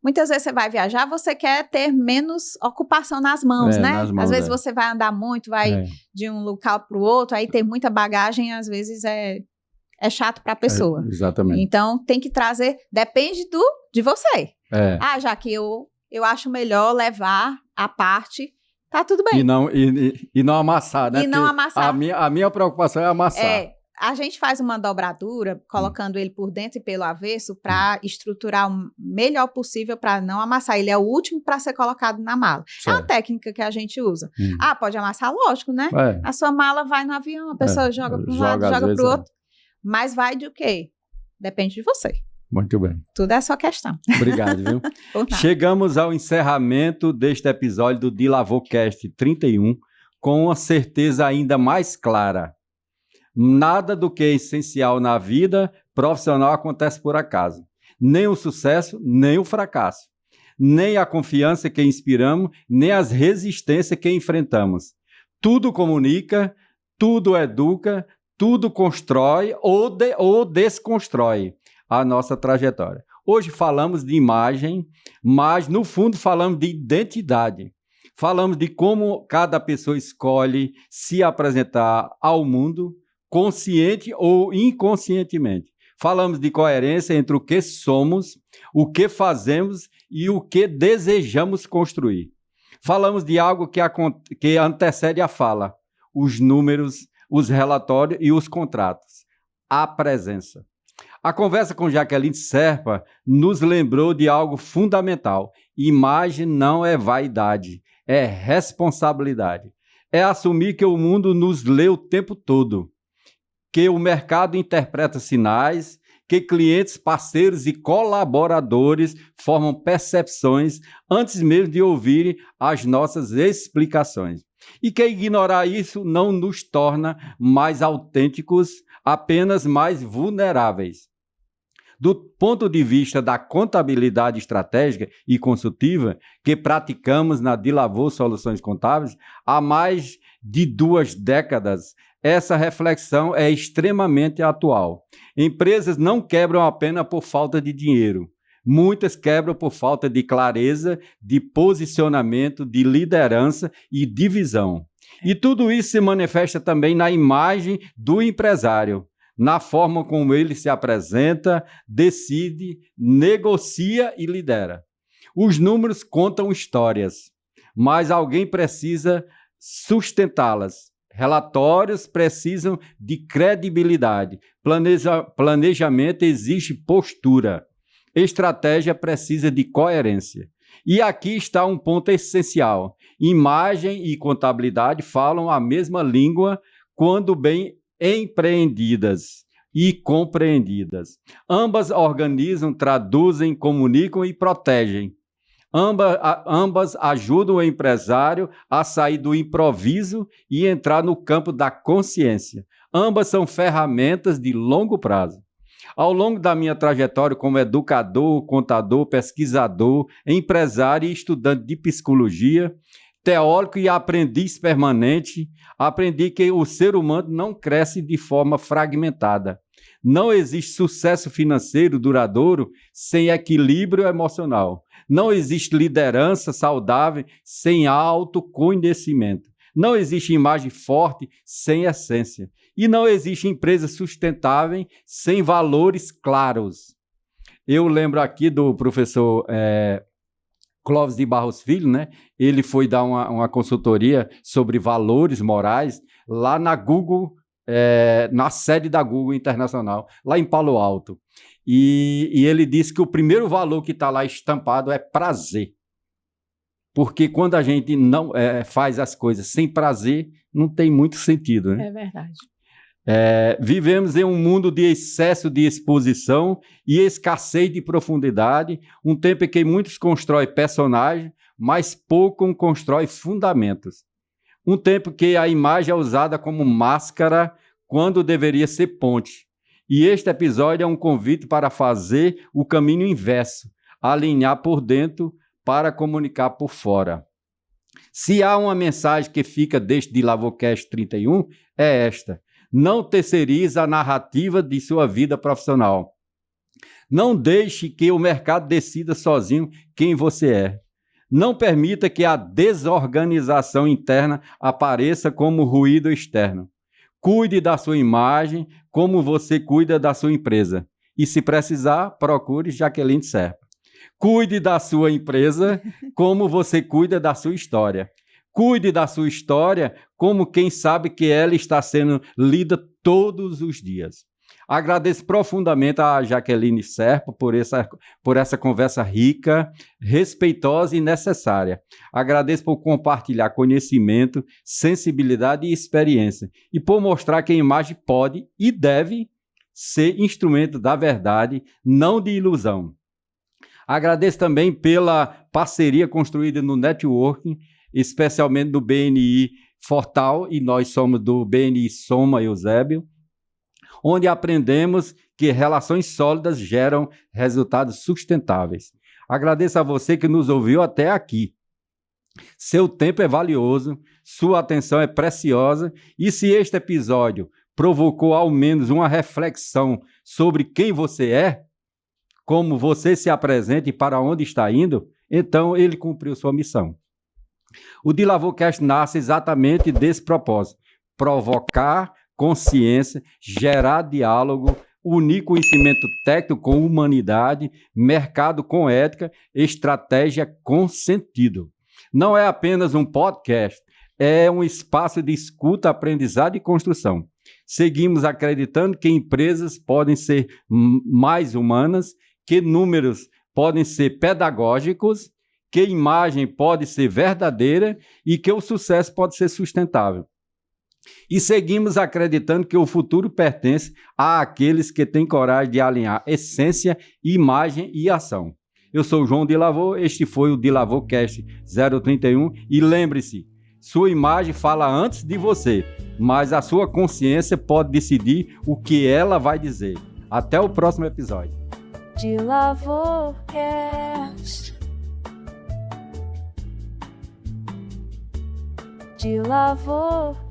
muitas vezes você vai viajar, você quer ter menos ocupação nas mãos, né? Nas mãos, às vezes você vai andar muito, vai de um local para o outro, aí ter muita bagagem, às vezes é chato para a pessoa. Exatamente. Então, tem que trazer, depende de você. Já que eu acho melhor levar a parte, tá tudo bem. E não amassar, né? E não amassar. A minha preocupação é amassar. A gente faz uma dobradura, colocando ele por dentro e pelo avesso, para estruturar o melhor possível para não amassar. Ele é o último para ser colocado na mala. Certo. É uma técnica que a gente usa. Pode amassar, lógico, né? A sua mala vai no avião, a pessoa joga para um lado, joga para o outro. Mas vai de o quê? Depende de você. Muito bem. Tudo é só questão. Obrigado, viu? Chegamos ao encerramento deste episódio do DiLavoCast 31 com uma certeza ainda mais clara. Nada do que é essencial na vida profissional acontece por acaso. Nem o sucesso, nem o fracasso. Nem a confiança que inspiramos, nem as resistências que enfrentamos. Tudo comunica, tudo educa, tudo constrói ou desconstrói a nossa trajetória. Hoje falamos de imagem, mas no fundo falamos de identidade. Falamos de como cada pessoa escolhe se apresentar ao mundo, consciente ou inconscientemente. Falamos de coerência entre o que somos, o que fazemos e o que desejamos construir. Falamos de algo que antecede a fala, os números, os relatórios e os contratos. A presença. A conversa com Jaqueline Serpa nos lembrou de algo fundamental. Imagem não é vaidade, é responsabilidade. É assumir que o mundo nos lê o tempo todo, que o mercado interpreta sinais, que clientes, parceiros e colaboradores formam percepções antes mesmo de ouvirem as nossas explicações. E que ignorar isso não nos torna mais autênticos, apenas mais vulneráveis. Do ponto de vista da contabilidade estratégica e consultiva que praticamos na DiLavo Soluções Contábeis há mais de 2 décadas, essa reflexão é extremamente atual. Empresas não quebram apenas por falta de dinheiro. Muitas quebram por falta de clareza, de posicionamento, de liderança e de visão. E tudo isso se manifesta também na imagem do empresário, na forma como ele se apresenta, decide, negocia e lidera. Os números contam histórias, mas alguém precisa sustentá-las. Relatórios precisam de credibilidade. Planejamento exige postura. Estratégia precisa de coerência. E aqui está um ponto essencial. Imagem e contabilidade falam a mesma língua quando bem empreendidas e compreendidas. Ambas organizam, traduzem, comunicam e protegem. Ambas ajudam o empresário a sair do improviso e entrar no campo da consciência. Ambas são ferramentas de longo prazo. Ao longo da minha trajetória como educador, contador, pesquisador, empresário e estudante de psicologia, teórico e aprendiz permanente, aprendi que o ser humano não cresce de forma fragmentada. Não existe sucesso financeiro duradouro sem equilíbrio emocional. Não existe liderança saudável sem autoconhecimento. Não existe imagem forte sem essência. E não existe empresa sustentável sem valores claros. Eu lembro aqui do professor Clóvis de Barros Filho, né? Ele foi dar uma consultoria sobre valores morais lá na Google, na sede da Google Internacional, lá em Palo Alto. E ele disse que o primeiro valor que está lá estampado é prazer. Porque quando a gente não faz as coisas sem prazer, não tem muito sentido, né? É verdade. Vivemos em um mundo de excesso de exposição e escassez de profundidade, um tempo em que muitos constroem personagens, mas pouco constroem fundamentos. Um tempo que a imagem é usada como máscara quando deveria ser ponte. E este episódio é um convite para fazer o caminho inverso, alinhar por dentro para comunicar por fora. Se há uma mensagem que fica deste DiLavoCast 31, é esta: não terceirize a narrativa de sua vida profissional. Não deixe que o mercado decida sozinho quem você é. Não permita que a desorganização interna apareça como ruído externo. Cuide da sua imagem como você cuida da sua empresa. E, se precisar, procure Jaqueline Serpa. Cuide da sua empresa como você cuida da sua história. Cuide da sua história como quem sabe que ela está sendo lida todos os dias. Agradeço profundamente a Jaqueline Serpa por essa conversa rica, respeitosa e necessária. Agradeço por compartilhar conhecimento, sensibilidade e experiência e por mostrar que a imagem pode e deve ser instrumento da verdade, não de ilusão. Agradeço também pela parceria construída no networking, especialmente do BNI Fortal, e nós somos do BNI Soma Eusébio, onde aprendemos que relações sólidas geram resultados sustentáveis. Agradeço a você que nos ouviu até aqui. Seu tempo é valioso, sua atenção é preciosa, e se este episódio provocou ao menos uma reflexão sobre quem você é, como você se apresenta e para onde está indo, então ele cumpriu sua missão. O DiLavoCast nasce exatamente desse propósito: provocar consciência, gerar diálogo, unir conhecimento técnico com humanidade, mercado com ética, estratégia com sentido. Não é apenas um podcast, é um espaço de escuta, aprendizado e construção. Seguimos acreditando que empresas podem ser mais humanas, que números podem ser pedagógicos, que imagem pode ser verdadeira e que o sucesso pode ser sustentável. E seguimos acreditando que o futuro pertence àqueles que têm coragem de alinhar essência, imagem e ação. Eu sou o João DiLavo, este foi o DiLavoCast 031 e lembre-se, sua imagem fala antes de você, mas a sua consciência pode decidir o que ela vai dizer. Até o próximo episódio. DiLavoCast. DiLavoCast.